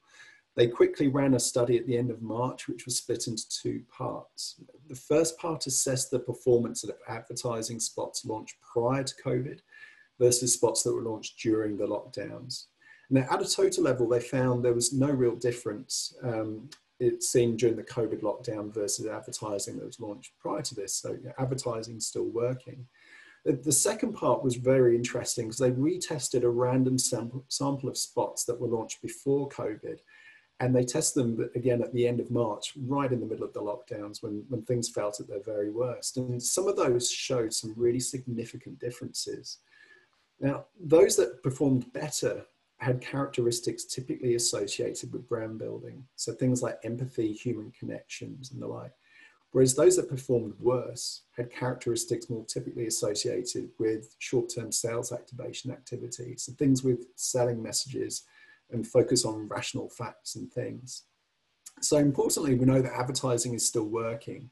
They quickly ran a study at the end of March, which was split into two parts. The first part assessed the performance of advertising spots launched prior to COVID versus spots that were launched during the lockdowns. Now, at a total level, they found there was no real difference it's seen during the COVID lockdown versus advertising that was launched prior to this. So advertising is still working. The second part was very interesting because they retested a random sample of spots that were launched before COVID. And they tested them again at the end of March, right in the middle of the lockdowns when things felt at their very worst. And some of those showed some really significant differences. Now, those that performed better had characteristics typically associated with brand building. So things like empathy, human connections, and the like. Whereas those that performed worse had characteristics more typically associated with short-term sales activation activities, so things with selling messages and focus on rational facts and things. So importantly, we know that advertising is still working,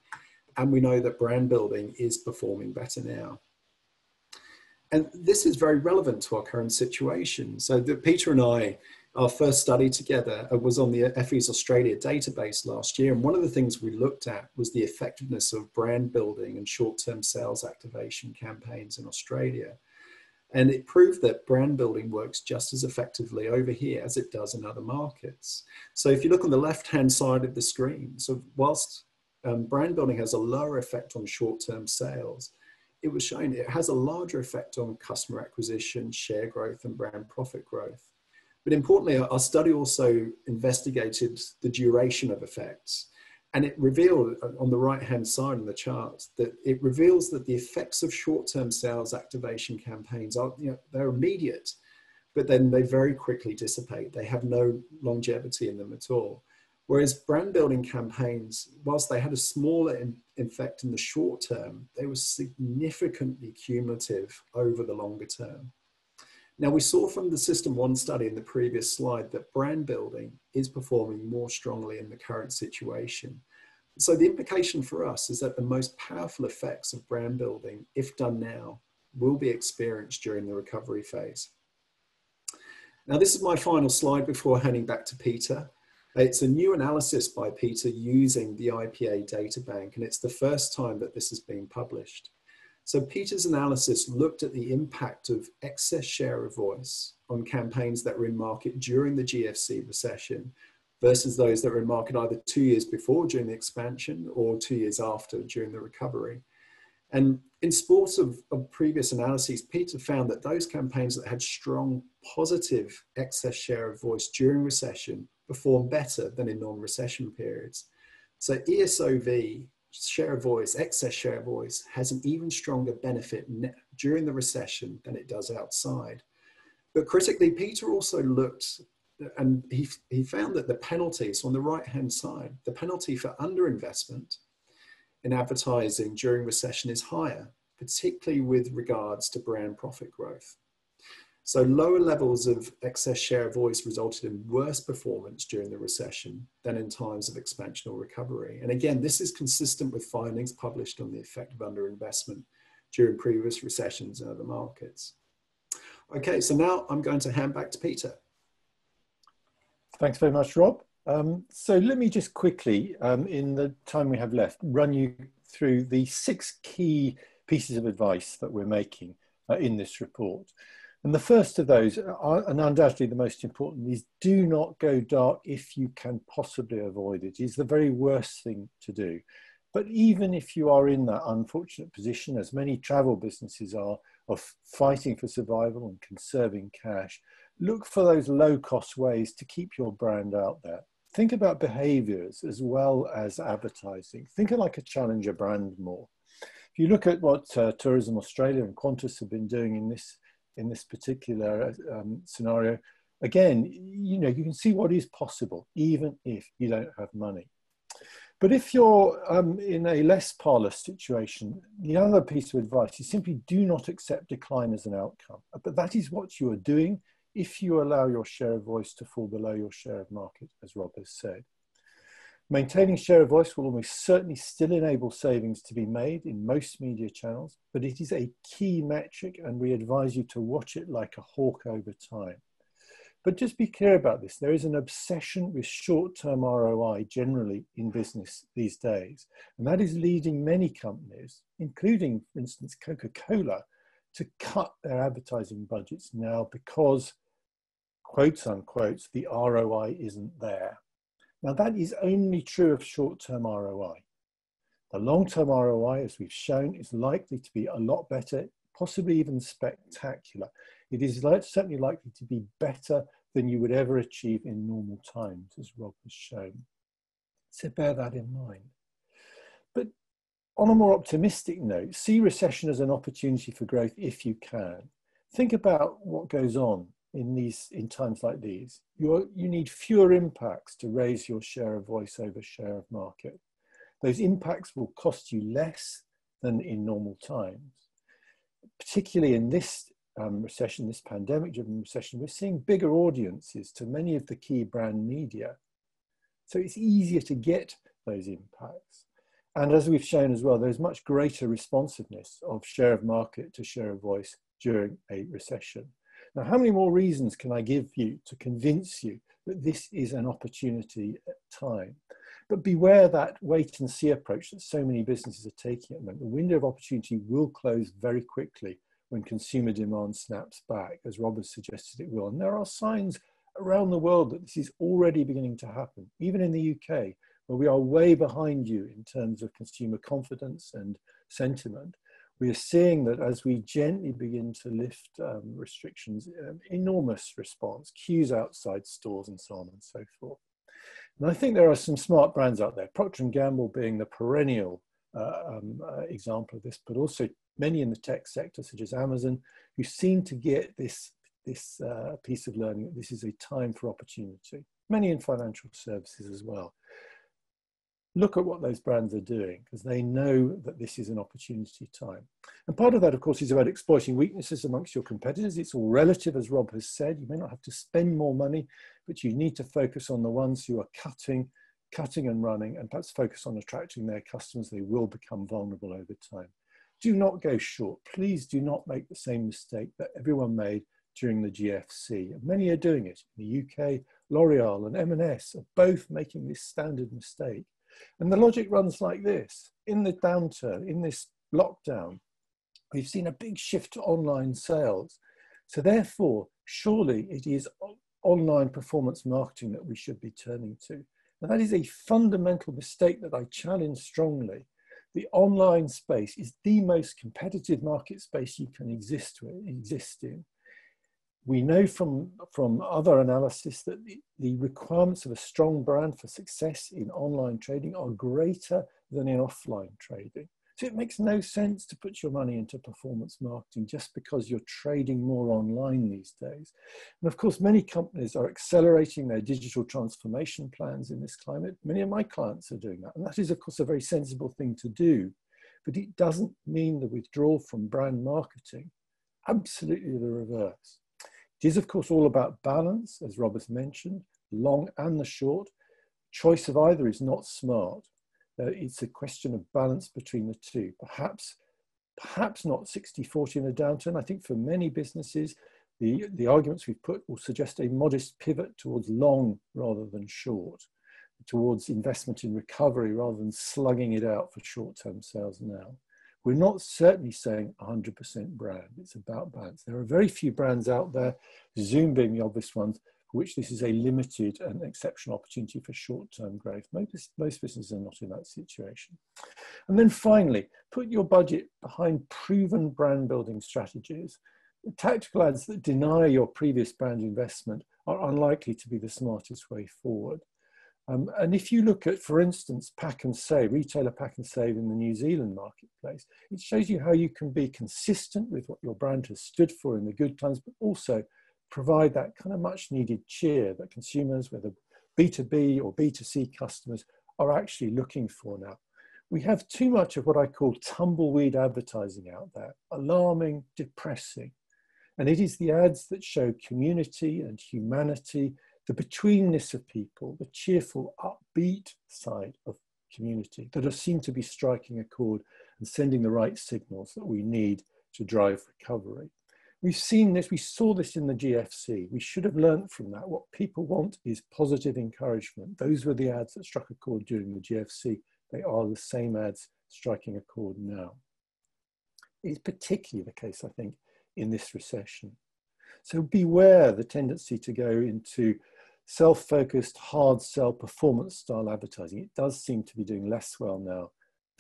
and we know that brand building is performing better now. And this is very relevant to our current situation. So Peter and I, our first study together was on the FE's Australia database last year. And one of the things we looked at was the effectiveness of brand building and short-term sales activation campaigns in Australia. And it proved that brand building works just as effectively over here as it does in other markets. So if you look on the left-hand side of the screen, so whilst brand building has a lower effect on short-term sales, it was shown it has a larger effect on customer acquisition, share growth, and brand profit growth. But importantly, our study also investigated the duration of effects. And it revealed on the right-hand side of the chart that it reveals that the effects of short-term sales activation campaigns are, they're immediate, but then they very quickly dissipate. They have no longevity in them at all. Whereas brand building campaigns, whilst they had a smaller effect in the short term, they were significantly cumulative over the longer term. Now, we saw from the System 1 study in the previous slide that brand building is performing more strongly in the current situation. So the implication for us is that the most powerful effects of brand building, if done now, will be experienced during the recovery phase. Now, this is my final slide before handing back to Peter. It's a new analysis by Peter using the IPA data bank, and it's the first time that this has been published. So Peter's analysis looked at the impact of excess share of voice on campaigns that were in market during the GFC recession versus those that were in market either 2 years before during the expansion or 2 years after during the recovery. And in sport of previous analyses, Peter found that those campaigns that had strong positive excess share of voice during recession perform better than in non-recession periods. So ESOV, share of voice, excess share of voice, has an even stronger benefit during the recession than it does outside. But critically, Peter also looked, and he found that the penalties on the right-hand side, the penalty for underinvestment in advertising during recession is higher, particularly with regards to brand profit growth. So lower levels of excess share of voice resulted in worse performance during the recession than in times of expansion or recovery. And again, this is consistent with findings published on the effect of underinvestment during previous recessions in other markets. Okay, so now I'm going to hand back to Peter. Thanks very much, Rob. So let me just quickly, in the time we have left, run you through the 6 key pieces of advice that we're making in this report. And the first of those, and undoubtedly the most important, is do not go dark if you can possibly avoid it. It's the very worst thing to do. But even if you are in that unfortunate position, as many travel businesses are, of fighting for survival and conserving cash, look for those low-cost ways to keep your brand out there. Think about behaviours as well as advertising. Think of like a challenger brand more. If you look at what Tourism Australia and Qantas have been doing in this particular scenario, again, you know, you can see what is possible, even if you don't have money. But if you're in a less parlous situation, the other piece of advice is simply do not accept decline as an outcome. But that is what you are doing if you allow your share of voice to fall below your share of market, as Rob has said. Maintaining share of voice will almost certainly still enable savings to be made in most media channels, but it is a key metric and we advise you to watch it like a hawk over time. But just be clear about this. There is an obsession with short-term ROI generally in business these days, and that is leading many companies, including, for instance, Coca-Cola, to cut their advertising budgets now because, quotes unquote, the ROI isn't there. Now that is only true of short-term ROI. The long-term ROI, as we've shown, is likely to be a lot better, possibly even spectacular. It is certainly likely to be better than you would ever achieve in normal times, as Rob has shown. So bear that in mind. But on a more optimistic note, see recession as an opportunity for growth if you can. Think about what goes on in times like these. You need fewer impacts to raise your share of voice over share of market. Those impacts will cost you less than in normal times. Particularly in this recession, this pandemic-driven recession, we're seeing bigger audiences to many of the key brand media. So it's easier to get those impacts. And as we've shown as well, there's much greater responsiveness of share of market to share of voice during a recession. Now, how many more reasons can I give you to convince you that this is an opportunity at time? But beware that wait and see approach that so many businesses are taking at the moment. The window of opportunity will close very quickly when consumer demand snaps back, as Rob has suggested it will. And there are signs around the world that this is already beginning to happen, even in the UK, where we are way behind you in terms of consumer confidence and sentiment. We are seeing that as we gently begin to lift restrictions, enormous response, queues outside stores and so on and so forth. And I think there are some smart brands out there, Procter & Gamble being the perennial example of this, but also many in the tech sector, such as Amazon, who seem to get this piece of learning that this is a time for opportunity. Many in financial services as well. Look at what those brands are doing, because they know that this is an opportunity time. And part of that, of course, is about exploiting weaknesses amongst your competitors. It's all relative, as Rob has said. You may not have to spend more money, but you need to focus on the ones who are cutting and running, and perhaps focus on attracting their customers. They will become vulnerable over time. Do not go short. Please do not make the same mistake that everyone made during the GFC. Many are doing it. In the UK, L'Oreal and M&S are both making this standard mistake. And the logic runs like this. In the downturn, in this lockdown, we've seen a big shift to online sales. So therefore, surely it is online performance marketing that we should be turning to. And that is a fundamental mistake that I challenge strongly. The online space is the most competitive market space you can exist in. We know from other analysis that the requirements of a strong brand for success in online trading are greater than in offline trading. So it makes no sense to put your money into performance marketing just because you're trading more online these days. And of course, many companies are accelerating their digital transformation plans in this climate. Many of my clients are doing that. And that is, of course, a very sensible thing to do. But it doesn't mean the withdrawal from brand marketing. Absolutely the reverse. It is, of course, all about balance, as Rob has mentioned, long and the short. Choice of either is not smart. It's a question of balance between the two. Perhaps not 60-40 in a downturn. I think for many businesses, the arguments we've put will suggest a modest pivot towards long rather than short, towards investment in recovery rather than slugging it out for short-term sales now. We're not certainly saying 100% brand. It's about balance. There are very few brands out there, Zoom being the obvious ones, for which this is a limited and exceptional opportunity for short-term growth. Most businesses are not in that situation. And then finally, put your budget behind proven brand building strategies. The tactical ads that deny your previous brand investment are unlikely to be the smartest way forward. And if you look at, for instance, Pack and Save, retailer Pack and Save in the New Zealand marketplace, it shows you how you can be consistent with what your brand has stood for in the good times, but also provide that kind of much needed cheer that consumers, whether B2B or B2C customers, are actually looking for now. We have too much of what I call tumbleweed advertising out there, alarming, depressing. And it is the ads that show community and humanity, the betweenness of people, the cheerful, upbeat side of community that are seen to be striking a chord and sending the right signals that we need to drive recovery. We've seen this, we saw this in the GFC. We should have learned from that. What people want is positive encouragement. Those were the ads that struck a chord during the GFC. They are the same ads striking a chord now. It's particularly the case, I think, in this recession. So beware the tendency to go into self-focused, hard sell, performance style advertising. It does seem to be doing less well now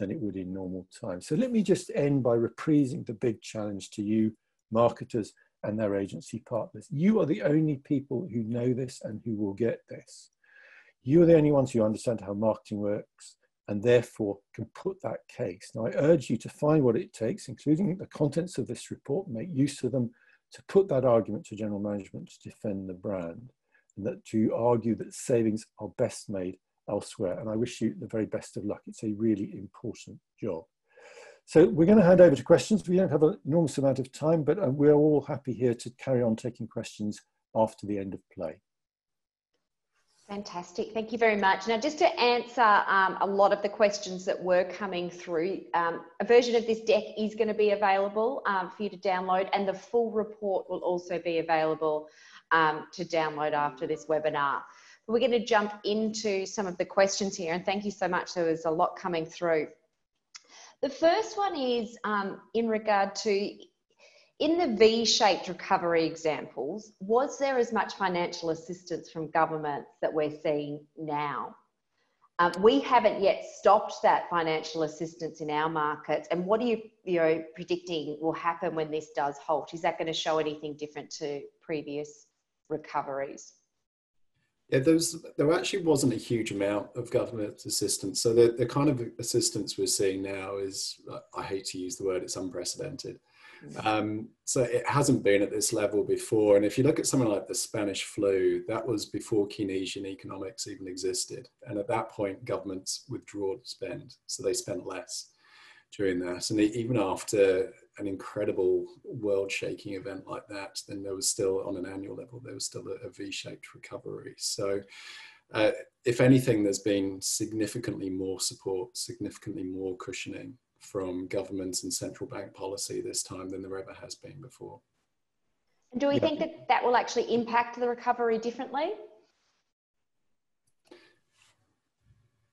than it would in normal times. So let me just end by reprising the big challenge to you, marketers and their agency partners. You are the only people who know this and who will get this. You are the only ones who understand how marketing works and therefore can put that case. Now, I urge you to find what it takes, including the contents of this report, make use of them to put that argument to general management to defend the brand, and that to argue that savings are best made elsewhere. And I wish you the very best of luck. It's a really important job. So we're going to hand over to questions. We don't have an enormous amount of time, but we're all happy here to carry on taking questions after the end of play. Fantastic. Thank you very much. Now, just to answer a lot of the questions that were coming through, a version of this deck is going to be available for you to download, and the full report will also be available to download after this webinar. But we're going to jump into some of the questions here, and thank you so much. There was a lot coming through. The first one is in regard to, in the V-shaped recovery examples, was there as much financial assistance from governments that we're seeing now? We haven't yet stopped that financial assistance in our markets. And what are you predicting will happen when this does halt? Is that going to show anything different to previous recoveries? Yeah, there actually wasn't a huge amount of government assistance. So the kind of assistance we're seeing now is, I hate to use the word, it's unprecedented. So it hasn't been at this level before. And if you look at something like the Spanish flu, that was before Keynesian economics even existed. And at that point, governments withdrew spend. So they spent less during that. And even after an incredible world-shaking event like that, then there was still, on an annual level, there was still a V-shaped recovery. So if anything, there's been significantly more support, significantly more cushioning from governments and central bank policy this time than there ever has been before. And do we think that that will actually impact the recovery differently?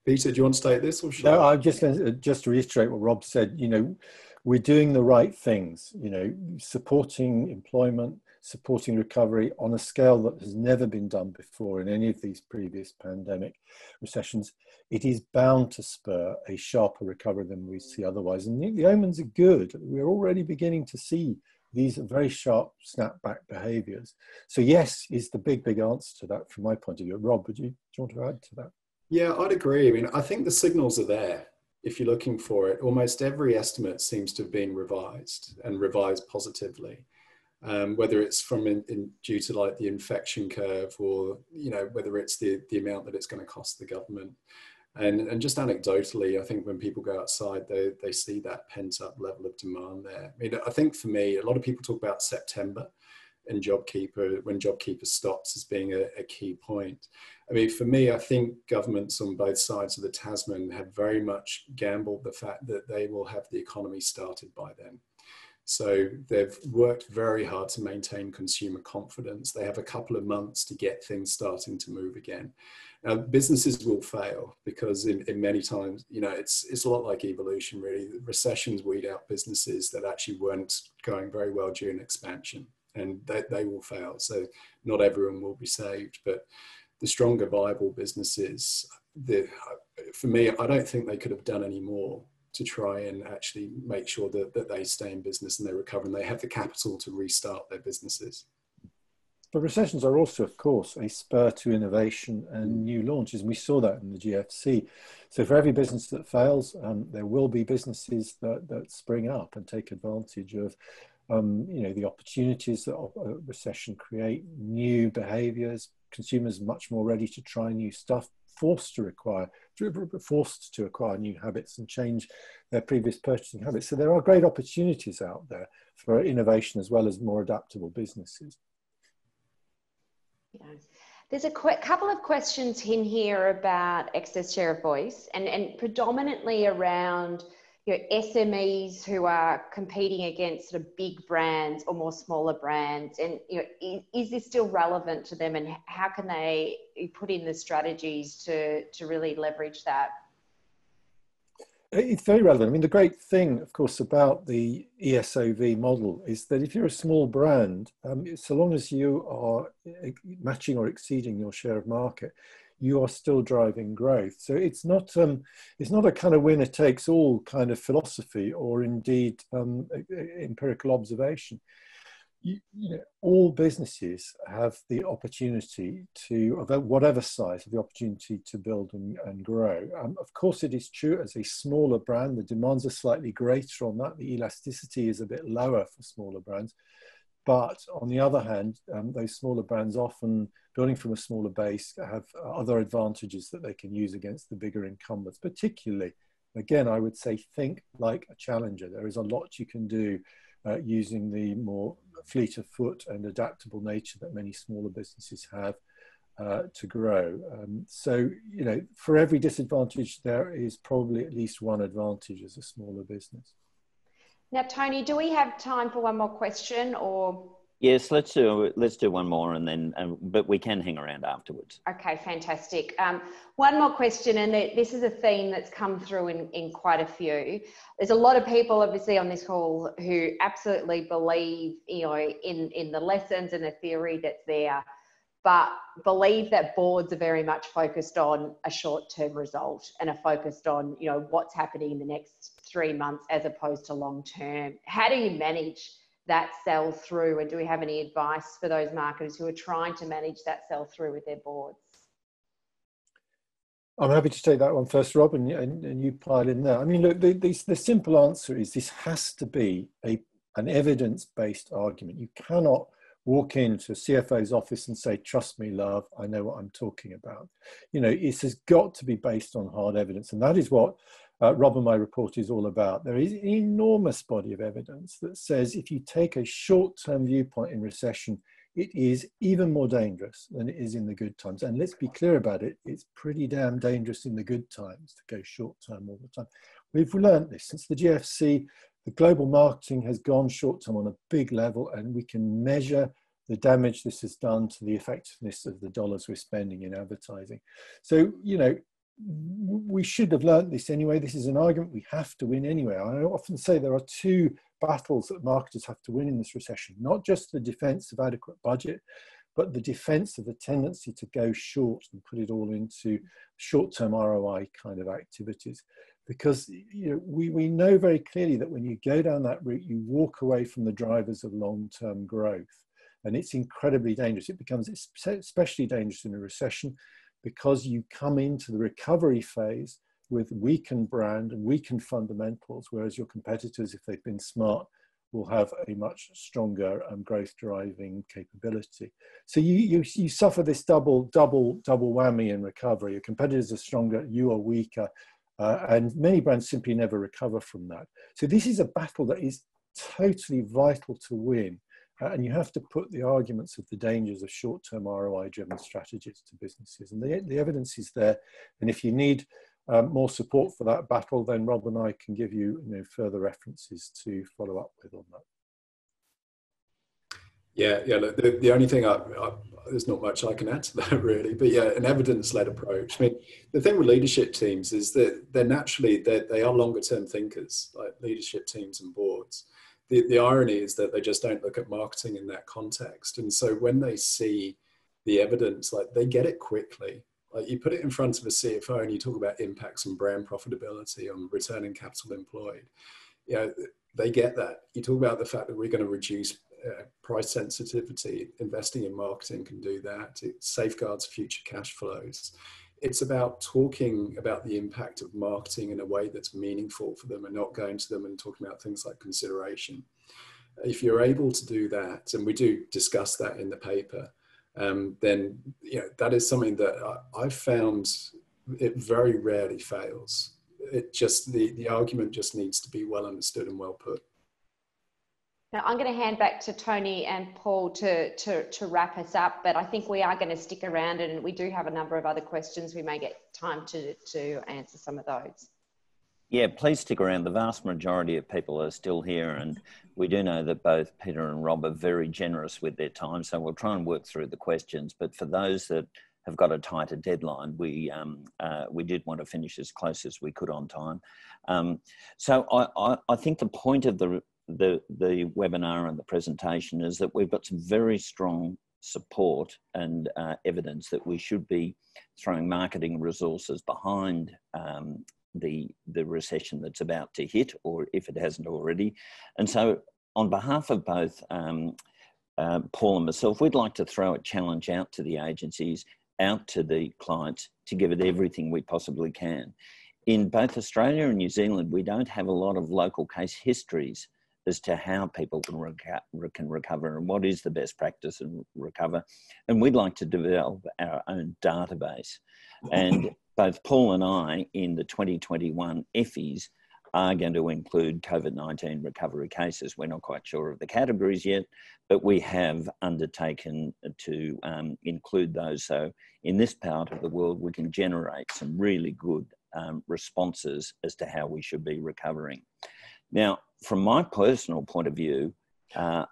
Peter, do you want to state this or should No, I? I'm just going to just reiterate what Rob said. You know, we're doing the right things, you know, supporting employment, supporting recovery on a scale that has never been done before in any of these previous pandemic recessions. It is bound to spur a sharper recovery than we see otherwise. And the omens are good. We're already beginning to see these very sharp snapback behaviours. So yes, is the big answer to that from my point of view. Rob, do you want to add to that? Yeah, I'd agree. I mean, I think the signals are there. If you're looking for it, almost every estimate seems to have been revised and revised positively. Whether it's due to like the infection curve or, you know, whether it's the amount that it's going to cost the government. And just anecdotally, I think when people go outside, they see that pent up level of demand there. I mean, I think for me, a lot of people talk about September and JobKeeper, when JobKeeper stops as being a key point. I mean, for me, I think governments on both sides of the Tasman have very much gambled the fact that they will have the economy started by then. So they've worked very hard to maintain consumer confidence. They have a couple of months to get things starting to move again. Now, businesses will fail because in many times, you know, it's a lot like evolution, really. Recessions weed out businesses that actually weren't going very well during expansion, and they will fail. So not everyone will be saved, but the stronger, viable businesses, for me, I don't think they could have done any more to try and actually make sure that they stay in business and they recover and they have the capital to restart their businesses. But recessions are also, of course, a spur to innovation and new launches. And we saw that in the GFC. So for every business that fails, there will be businesses that spring up and take advantage of you know, the opportunities that a recession create, new behaviors, consumers much more ready to try new stuff, forced to acquire new habits and change their previous purchasing habits. So there are great opportunities out there for innovation as well as more adaptable businesses. Yeah. There's a couple of questions in here about excess share of voice and predominantly around, you know, SMEs who are competing against sort of big brands or more smaller brands, and, you know, is this still relevant to them, and how can they put in the strategies to really leverage that? It's very relevant. I mean, the great thing, of course, about the ESOV model is that if you're a small brand, so long as you are matching or exceeding your share of market, you are still driving growth. So it's not a kind of winner takes all kind of philosophy or indeed empirical observation. You know, all businesses have the opportunity to, of whatever size, have the opportunity to build and grow. Of course, it is true as a smaller brand, the demands are slightly greater on that. The elasticity is a bit lower for smaller brands. But on the other hand, those smaller brands often, building from a smaller base, have other advantages that they can use against the bigger incumbents. Particularly, again, I would say, think like a challenger. There is a lot you can do using the more fleet of foot and adaptable nature that many smaller businesses have to grow. So, you know, for every disadvantage, there is probably at least one advantage as a smaller business. Now, Tony, do we have time for one more question, or? Yes, let's do one more, and then, but we can hang around afterwards. Okay, fantastic. One more question, and this is a theme that's come through in quite a few. There's a lot of people, obviously, on this call who absolutely believe, you know, in the lessons and the theory that's there, but believe that boards are very much focused on a short-term result and are focused on, you know, what's happening in the next 3 months as opposed to long-term. How do you manage that sell through, and do we have any advice for those marketers who are trying to manage that sell through with their boards? I'm happy to take that one first, Rob, and you pile in there. I mean, look, the simple answer is this has to be an evidence-based argument. You cannot walk into a CFO's office and say, trust me, love, I know what I'm talking about. You know, it has got to be based on hard evidence, and that is what Rob and my report is all about. There is an enormous body of evidence that says if you take a short-term viewpoint in recession, it is even more dangerous than it is in the good times. And let's be clear about it, it's pretty damn dangerous in the good times to go short-term all the time. We've learned this since the GFC. The global marketing has gone short-term on a big level, and we can measure the damage this has done to the effectiveness of the dollars we're spending in advertising. So, you know, we should have learned this anyway. This is an argument we have to win anyway. I often say there are two battles that marketers have to win in this recession, not just the defense of adequate budget, but the defense of the tendency to go short and put it all into short-term ROI kind of activities. Because, you know, we know very clearly that when you go down that route, you walk away from the drivers of long-term growth. And it's incredibly dangerous. It becomes especially dangerous in a recession because you come into the recovery phase with weakened brand and weakened fundamentals, whereas your competitors, if they've been smart, will have a much stronger growth driving capability. So you suffer this double whammy in recovery. Your competitors are stronger, you are weaker, and many brands simply never recover from that. So this is a battle that is totally vital to win. And you have to put the arguments of the dangers of short-term ROI-driven strategies to businesses. And the evidence is there. And if you need more support for that battle, then Rob and I can give you, further references to follow up with on that. Yeah. Look, the only thing there's not much I can add to that really, but yeah, an evidence-led approach. I mean, the thing with leadership teams is that they are longer-term thinkers, like leadership teams and boards. The irony is that they just don't look at marketing in that context. And so when they see the evidence, like they get it quickly. Like you put it in front of a CFO and you talk about impacts on brand profitability, on return on capital employed. You know, they get that. You talk about the fact that we're going to reduce price sensitivity. Investing in marketing can do that. It safeguards future cash flows. It's about talking about the impact of marketing in a way that's meaningful for them and not going to them and talking about things like consideration. If you're able to do that, and we do discuss that in the paper, then that is something that I've found it very rarely fails. It just, the argument just needs to be well understood and well put. Now, I'm going to hand back to Tony and Paul to wrap us up, but I think we are going to stick around and we do have a number of other questions. We may get time to answer some of those. Yeah, please stick around. The vast majority of people are still here, and we do know that both Peter and Rob are very generous with their time, so we'll try and work through the questions. But for those that have got a tighter deadline, we did want to finish as close as we could on time. So I think the point of the webinar and the presentation is that we've got some very strong support and evidence that we should be throwing marketing resources behind the recession that's about to hit, or if it hasn't already. And so on behalf of both Paul and myself, we'd like to throw a challenge out to the agencies, out to the clients, to give it everything we possibly can. In both Australia and New Zealand, we don't have a lot of local case histories as to how people can recover and what is the best practice and recover. And we'd like to develop our own database. And both Paul and I, in the 2021 EFIs, are going to include COVID-19 recovery cases. We're not quite sure of the categories yet, but we have undertaken to include those. So in this part of the world, we can generate some really good responses as to how we should be recovering. Now, from my personal point of view,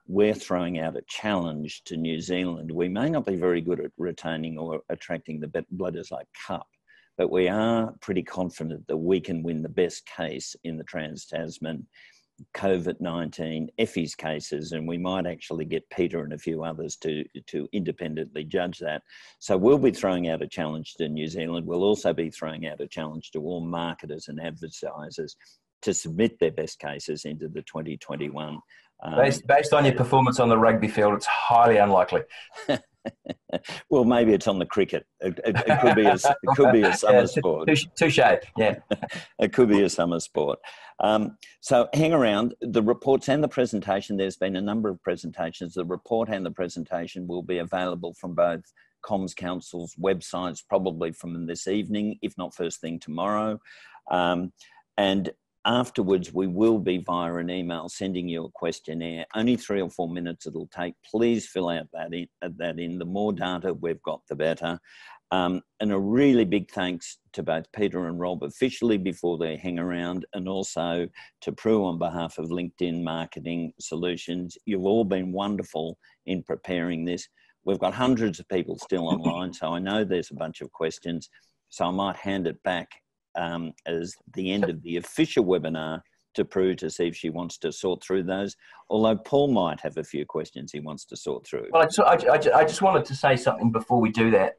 we're throwing out a challenge to New Zealand. We may not be very good at retaining or attracting the Blooders Like Cup, but we are pretty confident that we can win the best case in the Trans-Tasman COVID-19 EFIs cases, and we might actually get Peter and a few others to independently judge that. So we'll be throwing out a challenge to New Zealand. We'll also be throwing out a challenge to all marketers and advertisers to submit their best cases into the 2021. Based on your performance on the rugby field, it's highly unlikely. Well, maybe it's on the cricket. It could be a summer sport. Touche, yeah. It could be a summer sport. So hang around. The reports and the presentation, there's been a number of presentations. The report and the presentation will be available from both Comms Council's websites, probably from this evening, if not first thing tomorrow. And afterwards, we will be via an email sending you a questionnaire. Only 3 or 4 minutes it'll take. Please fill out that in. The more data we've got, the better. And a really big thanks to both Peter and Rob officially before they hang around, and also to Prue on behalf of LinkedIn Marketing Solutions. You've all been wonderful in preparing this. We've got hundreds of people still online, so I know there's a bunch of questions. So I might hand it back as the end of the official webinar to Prue to see if she wants to sort through those. Although Paul might have a few questions he wants to sort through. Well, I just wanted to say something before we do that.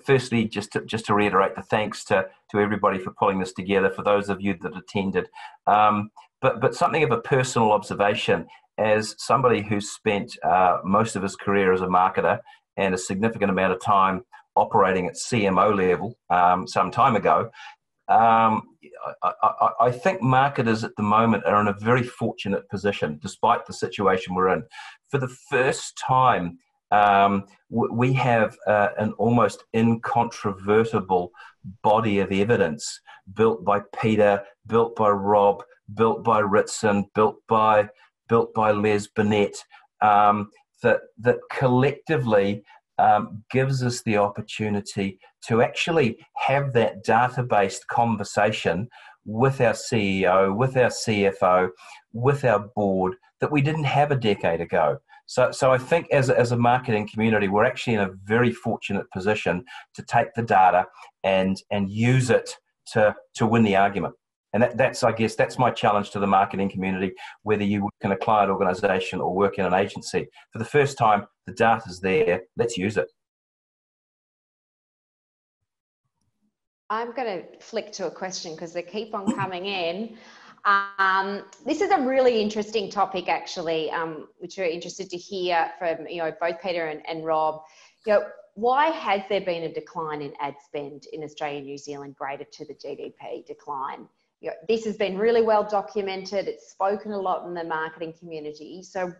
Firstly, just to reiterate the thanks to everybody for pulling this together, for those of you that attended. But something of a personal observation, as somebody who's spent most of his career as a marketer and a significant amount of time operating at CMO level some time ago, I think marketers at the moment are in a very fortunate position, despite the situation we're in. For the first time, we have an almost incontrovertible body of evidence built by Peter, built by Rob, built by Ritson, built by Les Burnett, that collectively gives us the opportunity to actually have that data-based conversation with our CEO, with our CFO, with our board that we didn't have a decade ago. So I think as a marketing community, we're actually in a very fortunate position to take the data and use it to win the argument. And I guess that's my challenge to the marketing community, whether you work in a client organization or work in an agency. For the first time, the data's there. Let's use it. I'm going to flick to a question because they keep on coming in. This is a really interesting topic, actually, which we're interested to hear from both Peter and Rob. Why has there been a decline in ad spend in Australia and New Zealand greater to the GDP decline? This has been really well documented. It's spoken a lot in the marketing community. So,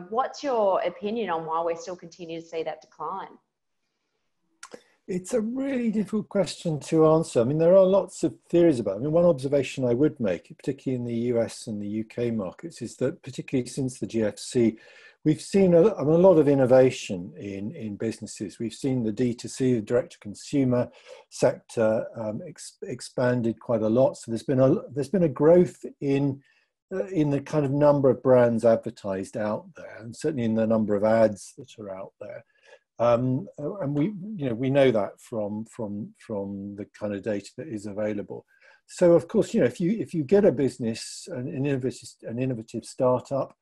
what's your opinion on why we're still continuing to see that decline? It's a really difficult question to answer. I mean, there are lots of theories about it. I mean, one observation I would make, particularly in the US and the UK markets, is that particularly since the GFC, we've seen a lot of innovation in businesses. We've seen the D2C, the direct-to-consumer sector expanded quite a lot. So there's been a growth in the kind of number of brands advertised out there, and certainly in the number of ads that are out there. And we know that from the kind of data that is available. So of course, if you get a business, an innovative startup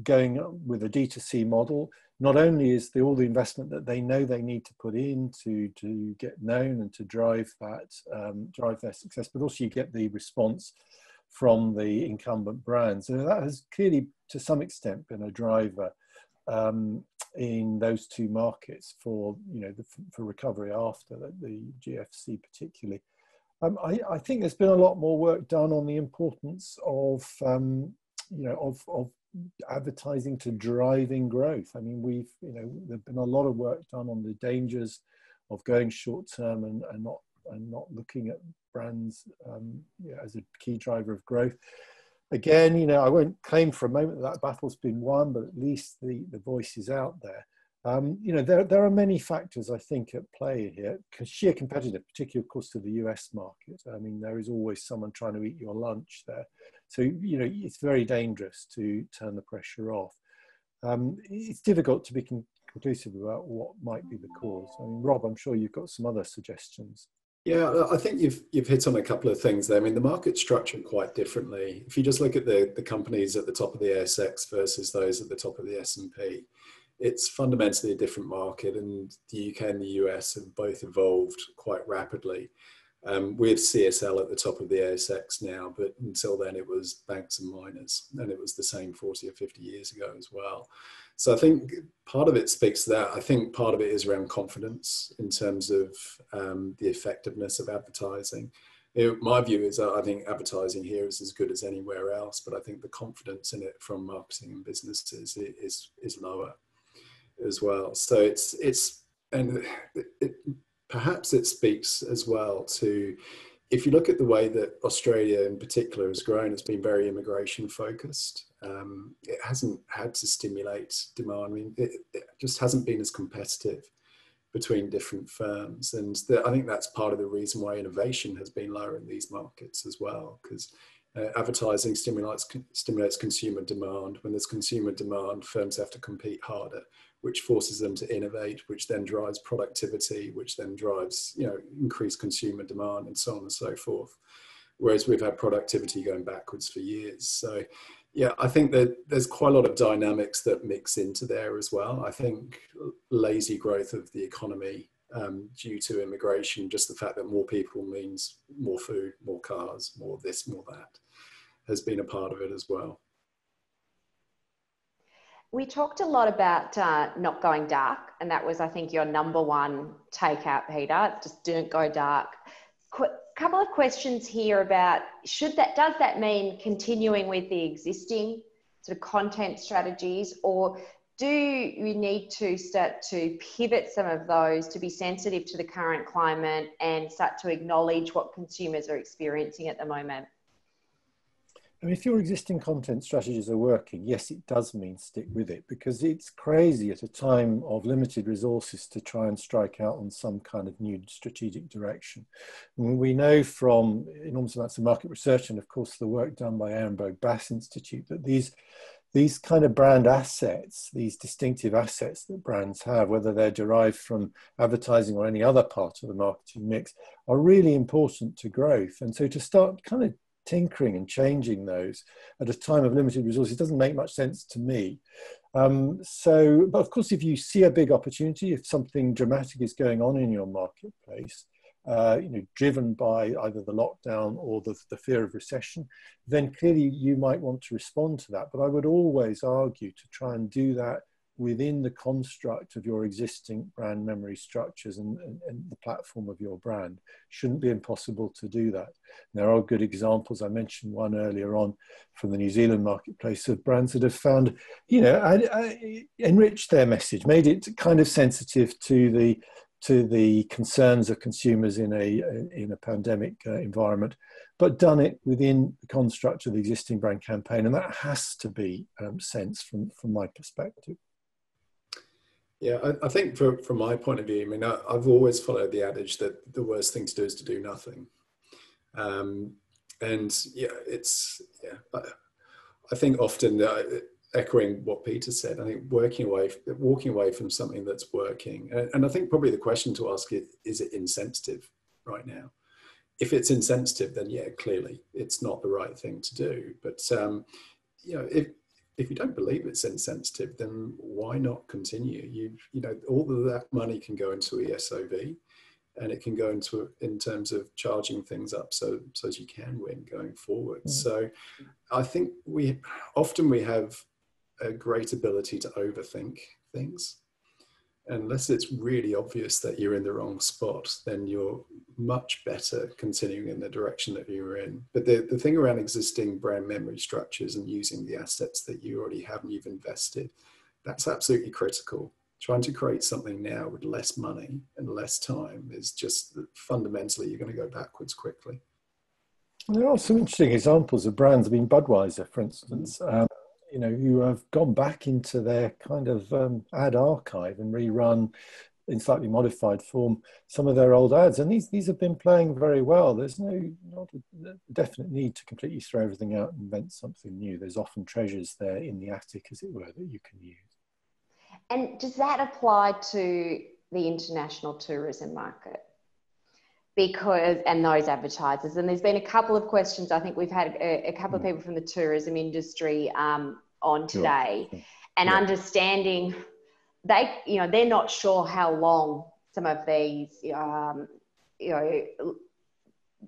going with a D2C model, not only is all the investment that they know they need to put in to get known and to drive their success, but also you get the response from the incumbent brands. And that has clearly, to some extent, been a driver in those two markets for recovery after the GFC particularly. I think there's been a lot more work done on the importance of advertising to driving growth. I mean, there've been a lot of work done on the dangers of going short term and not looking at brands as a key driver of growth. Again, I won't claim for a moment that battle's been won, but at least the voice is out there. There are many factors, I think, at play here. Sheer competitive, particularly, of course, to the US market. I mean, there is always someone trying to eat your lunch there. So, it's very dangerous to turn the pressure off. It's difficult to be conclusive about what might be the cause. I mean, Rob, I'm sure you've got some other suggestions. Yeah, I think you've hit on a couple of things there. I mean, the market's structured quite differently. If you just look at the companies at the top of the ASX versus those at the top of the S&P, it's fundamentally a different market, and the UK and the US have both evolved quite rapidly. We have CSL at the top of the ASX now, but until then it was banks and miners, and it was the same 40 or 50 years ago as well. So I think part of it speaks to that. I think part of it is around confidence in terms of the effectiveness of advertising. My view is that I think advertising here is as good as anywhere else, but I think the confidence in it from marketing and businesses is lower as well. So perhaps it speaks as well to, if you look at the way that Australia in particular has grown, it's been very immigration focused. It hasn't had to stimulate demand. I mean, it just hasn't been as competitive between different firms. And I think that's part of the reason why innovation has been lower in these markets as well, because advertising stimulates consumer demand. When there's consumer demand, firms have to compete harder, which forces them to innovate, which then drives productivity, which then drives, increased consumer demand, and so on and so forth. Whereas we've had productivity going backwards for years. So yeah, I think that there's quite a lot of dynamics that mix into there as well. I think lazy growth of the economy due to immigration, just the fact that more people means more food, more cars, more this, more that, has been a part of it as well. We talked a lot about not going dark, and that was, I think, your number one takeout, Peter. Just don't go dark. Couple of questions here about does that mean continuing with the existing sort of content strategies, or do you need to start to pivot some of those to be sensitive to the current climate and start to acknowledge what consumers are experiencing at the moment? I mean, if your existing content strategies are working, yes, it does mean stick with it, because it's crazy at a time of limited resources to try and strike out on some kind of new strategic direction. And we know from enormous amounts of market research, and of course the work done by Ehrenberg Bass Institute, that these kind of brand assets, these distinctive assets that brands have, whether they're derived from advertising or any other part of the marketing mix, are really important to growth. And so to start kind of tinkering and changing those at a time of limited resources doesn't make much sense to me. But of course, if you see a big opportunity, if something dramatic is going on in your marketplace, driven by either the lockdown or the fear of recession, then clearly you might want to respond to that. But I would always argue to try and do that within the construct of your existing brand memory structures and the platform of your brand. Shouldn't be impossible to do that. And there are good examples. I mentioned one earlier on from the New Zealand marketplace of brands that have found, enriched their message, made it kind of sensitive to the concerns of consumers in a pandemic environment, but done it within the construct of the existing brand campaign. And that has to be sense from my perspective. Yeah, I think from my point of view, I mean, I've always followed the adage that the worst thing to do is to do nothing. I think often, echoing what Peter said, I think walking away from something that's working. And I think probably the question to ask is it insensitive right now? If it's insensitive, then yeah, clearly it's not the right thing to do. But, if you don't believe it's insensitive, then why not continue? All of that money can go into ESOV, and it can go in terms of charging things up so as you can win going forward. Mm. So I think we have a great ability to overthink things. Unless it's really obvious that you're in the wrong spot, then you're much better continuing in the direction that you were in. But the thing around existing brand memory structures and using the assets that you already have and you've invested, that's absolutely critical. Trying to create something now with less money and less time is just fundamentally, you're going to go backwards quickly. There are some interesting examples of brands. I mean, Budweiser, for instance, who have gone back into their kind of ad archive and rerun in slightly modified form some of their old ads. And these have been playing very well. There's not a definite need to completely throw everything out and invent something new. There's often treasures there in the attic, as it were, that you can use. And does that apply to the international tourism market? And those advertisers, and there's been a couple of questions. I think we've had a couple of people from the tourism industry on today, and understanding they're not sure how long some of these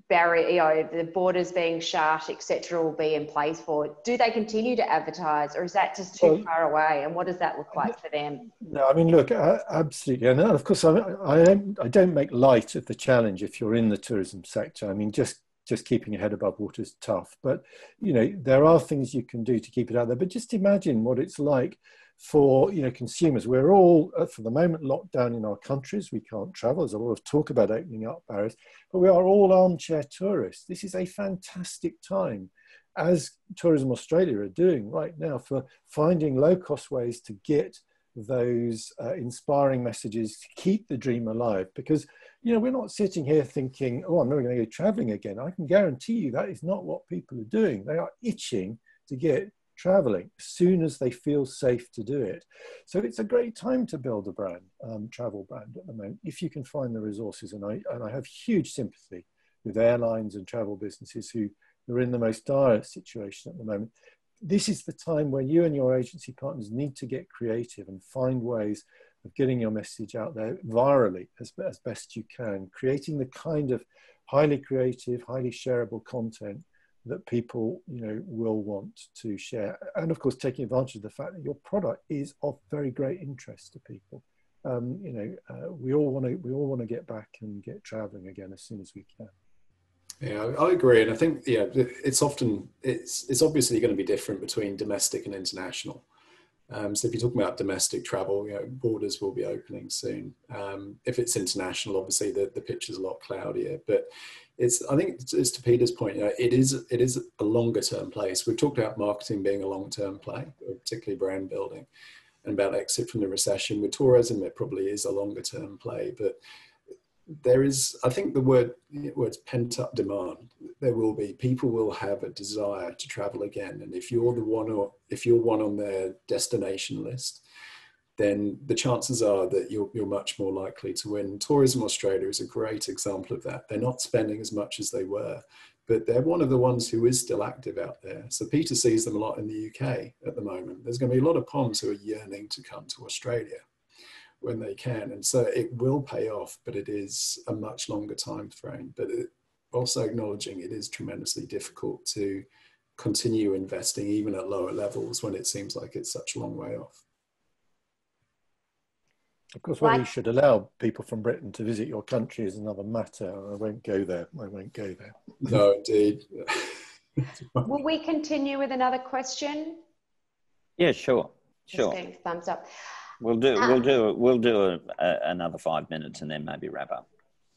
the borders being shut, etc., will be in place for. Do they continue to advertise, or is that just too far away? And what does that look like for them? No, I mean, look, absolutely. And of course, I don't make light of the challenge if you're in the tourism sector. I mean, just keeping your head above water is tough. But, there are things you can do to keep it out there. But just imagine what it's like for consumers. We're all, for the moment, locked down in our countries. We can't travel. There's a lot of talk about opening up barriers, but we are all armchair tourists. This is a fantastic time, as Tourism Australia are doing right now, for finding low-cost ways to get those inspiring messages to keep the dream alive. Because, you know, we're not sitting here thinking, oh, I'm never going to go traveling again. I can guarantee you that is not what people are doing. They are itching to get traveling as soon as they feel safe to do it. So it's a great time to build a brand, travel brand at the moment, if you can find the resources. And I have huge sympathy with airlines and travel businesses who are in the most dire situation at the moment. This is the time where you and your agency partners need to get creative and find ways of getting your message out there virally as best you can, creating the kind of highly creative, highly shareable content that people, you know, will want to share. And of course, taking advantage of the fact that your product is of very great interest to people. You know, we all want to get back and get traveling again as soon as we can. Yeah, I agree, and I think it's obviously going to be different between domestic and international. So if you're talking about domestic travel, you know, borders will be opening soon. If it's international, obviously the picture's a lot cloudier. But I think it's to Peter's point, you know, it is a longer term play. So we've talked about marketing being a long term play, particularly brand building, and about exit from the recession. With tourism, it probably is a longer term play, but there is, I think the word's pent up demand. There will be, people will have a desire to travel again. And if you're one on their destination list, then the chances are that you're much more likely to win. Tourism Australia is a great example of that. They're not spending as much as they were, but they're one of the ones who is still active out there. So Peter sees them a lot in the UK at the moment. There's going to be a lot of Poms who are yearning to come to Australia when they can, and so it will pay off, but it is a much longer time frame. But also acknowledging it is tremendously difficult to continue investing even at lower levels when it seems like it's such a long way off. Of course, whether you should allow people from Britain to visit your country is another matter. I won't go there. No, indeed. Will we continue with another question? Yeah, sure. Just getting thumbs up. We'll do another 5 minutes and then maybe wrap up.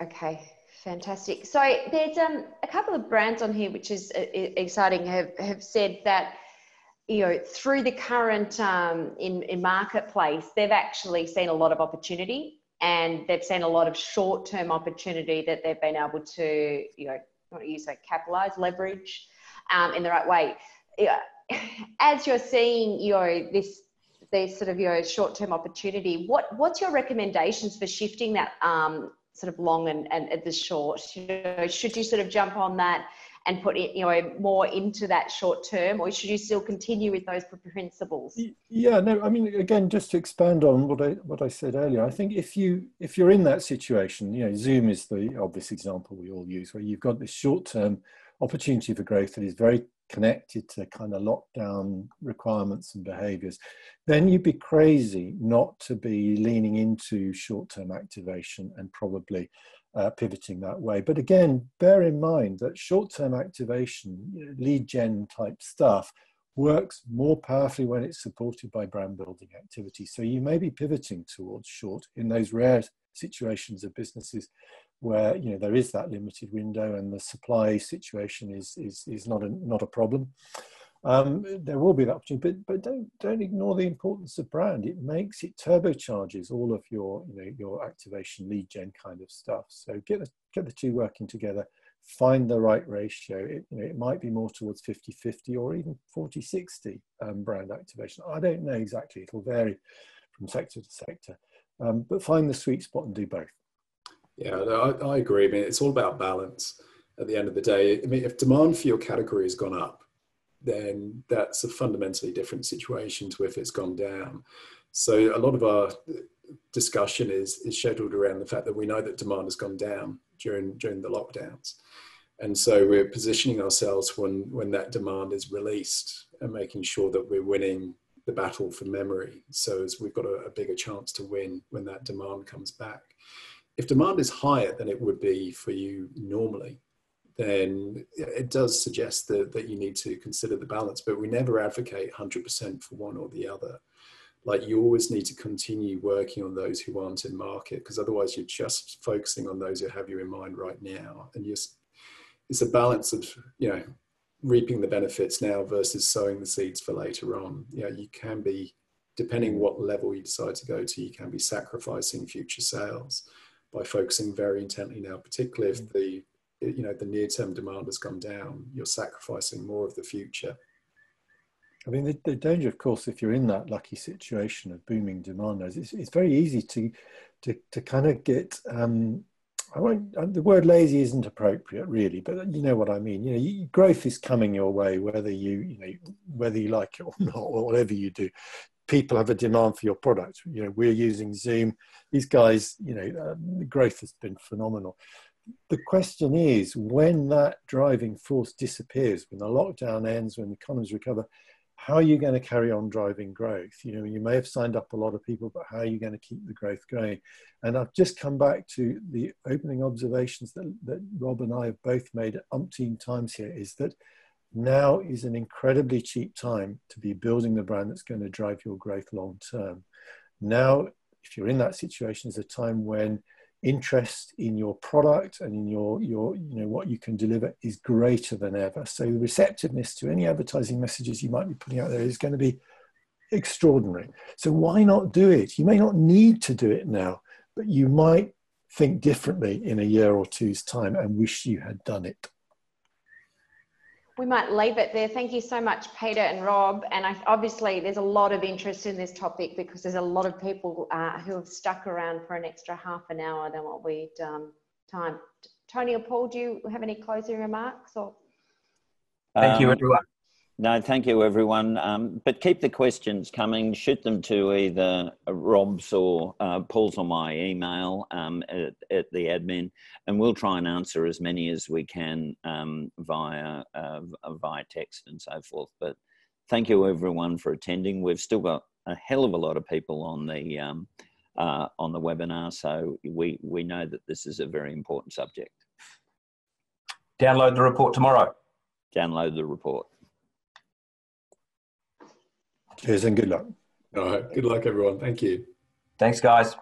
Okay, fantastic. So there's a couple of brands on here which is exciting. Have said that, you know, through the current in marketplace, they've actually seen a lot of opportunity, and they've seen a lot of short-term opportunity that they've been able to, you know, not use like capitalize, leverage in the right way. As you're seeing, you know, this sort of your short-term opportunity, what's your recommendations for shifting that sort of long and the short? You know, should you sort of jump on that and put it, you know, more into that short term, or should you still continue with those principles? Yeah, no, I mean, again, just to expand on what I said earlier, I think if you're in that situation, you know, Zoom is the obvious example we all use, where you've got this short-term opportunity for growth that is very connected to kind of lockdown requirements and behaviors, then you'd be crazy not to be leaning into short-term activation and probably pivoting that way. But again, bear in mind that short-term activation, you know, lead gen type stuff, works more powerfully when it's supported by brand building activity. So you may be pivoting towards short in those rare situations of businesses where, you know, there is that limited window and the supply situation is not a problem. There will be that opportunity, but don't ignore the importance of brand. It turbocharges all of your, you know, your activation, lead gen kind of stuff. So get the two working together. Find the right ratio. It might be more towards 50-50 or even 40-60 brand activation. I don't know exactly. It'll vary from sector to sector, but find the sweet spot and do both. Yeah, I agree. I mean, it's all about balance at the end of the day. I mean, if demand for your category has gone up, then that's a fundamentally different situation to if it's gone down. So a lot of our discussion is scheduled around the fact that we know that demand has gone down during the lockdowns. And so we're positioning ourselves when that demand is released and making sure that we're winning the battle for memory. So as we've got a bigger chance to win when that demand comes back. If demand is higher than it would be for you normally, then it does suggest that you need to consider the balance, but we never advocate 100% for one or the other. Like, you always need to continue working on those who aren't in market, because otherwise you're just focusing on those who have you in mind right now. And it's a balance of, you know, reaping the benefits now versus sowing the seeds for later on. You know, you can be depending what level you decide to go to, you can be sacrificing future sales by focusing very intently now, particularly if the near-term demand has come down, you're sacrificing more of the future. I mean, the danger, of course, if you're in that lucky situation of booming demand, it's very easy to kind of get, the word lazy isn't appropriate really, but you know what I mean. Growth is coming your way, whether you like it or not, or whatever you do. People have a demand for your product. We're using Zoom. These guys, the growth has been phenomenal. The question is, when that driving force disappears, when the lockdown ends, when the economies recover, how are you going to carry on driving growth? You may have signed up a lot of people, but how are you going to keep the growth going? And I've just come back to the opening observations that Rob and I have both made umpteen times here, is that now is an incredibly cheap time to be building the brand that's going to drive your growth long term. Now, if you're in that situation, is a time when interest in your product and in your what you can deliver is greater than ever. So receptiveness to any advertising messages you might be putting out there is going to be extraordinary. So why not do it? You may not need to do it now, but you might think differently in a year or two's time and wish you had done it. We might leave it there. Thank you so much, Peter and Rob. And obviously there's a lot of interest in this topic because there's a lot of people who have stuck around for an extra half an hour than what we'd timed. Tony or Paul, do you have any closing remarks? Or? Thank you, everyone. No, thank you, everyone. But keep the questions coming. Shoot them to either Rob's or Paul's or my email at the admin, and we'll try and answer as many as we can via text and so forth. But thank you, everyone, for attending. We've still got a hell of a lot of people on the webinar, so we know that this is a very important subject. Download the report tomorrow. Download the report. Cheers and good luck. All right. Good luck, everyone. Thank you. Thanks, guys.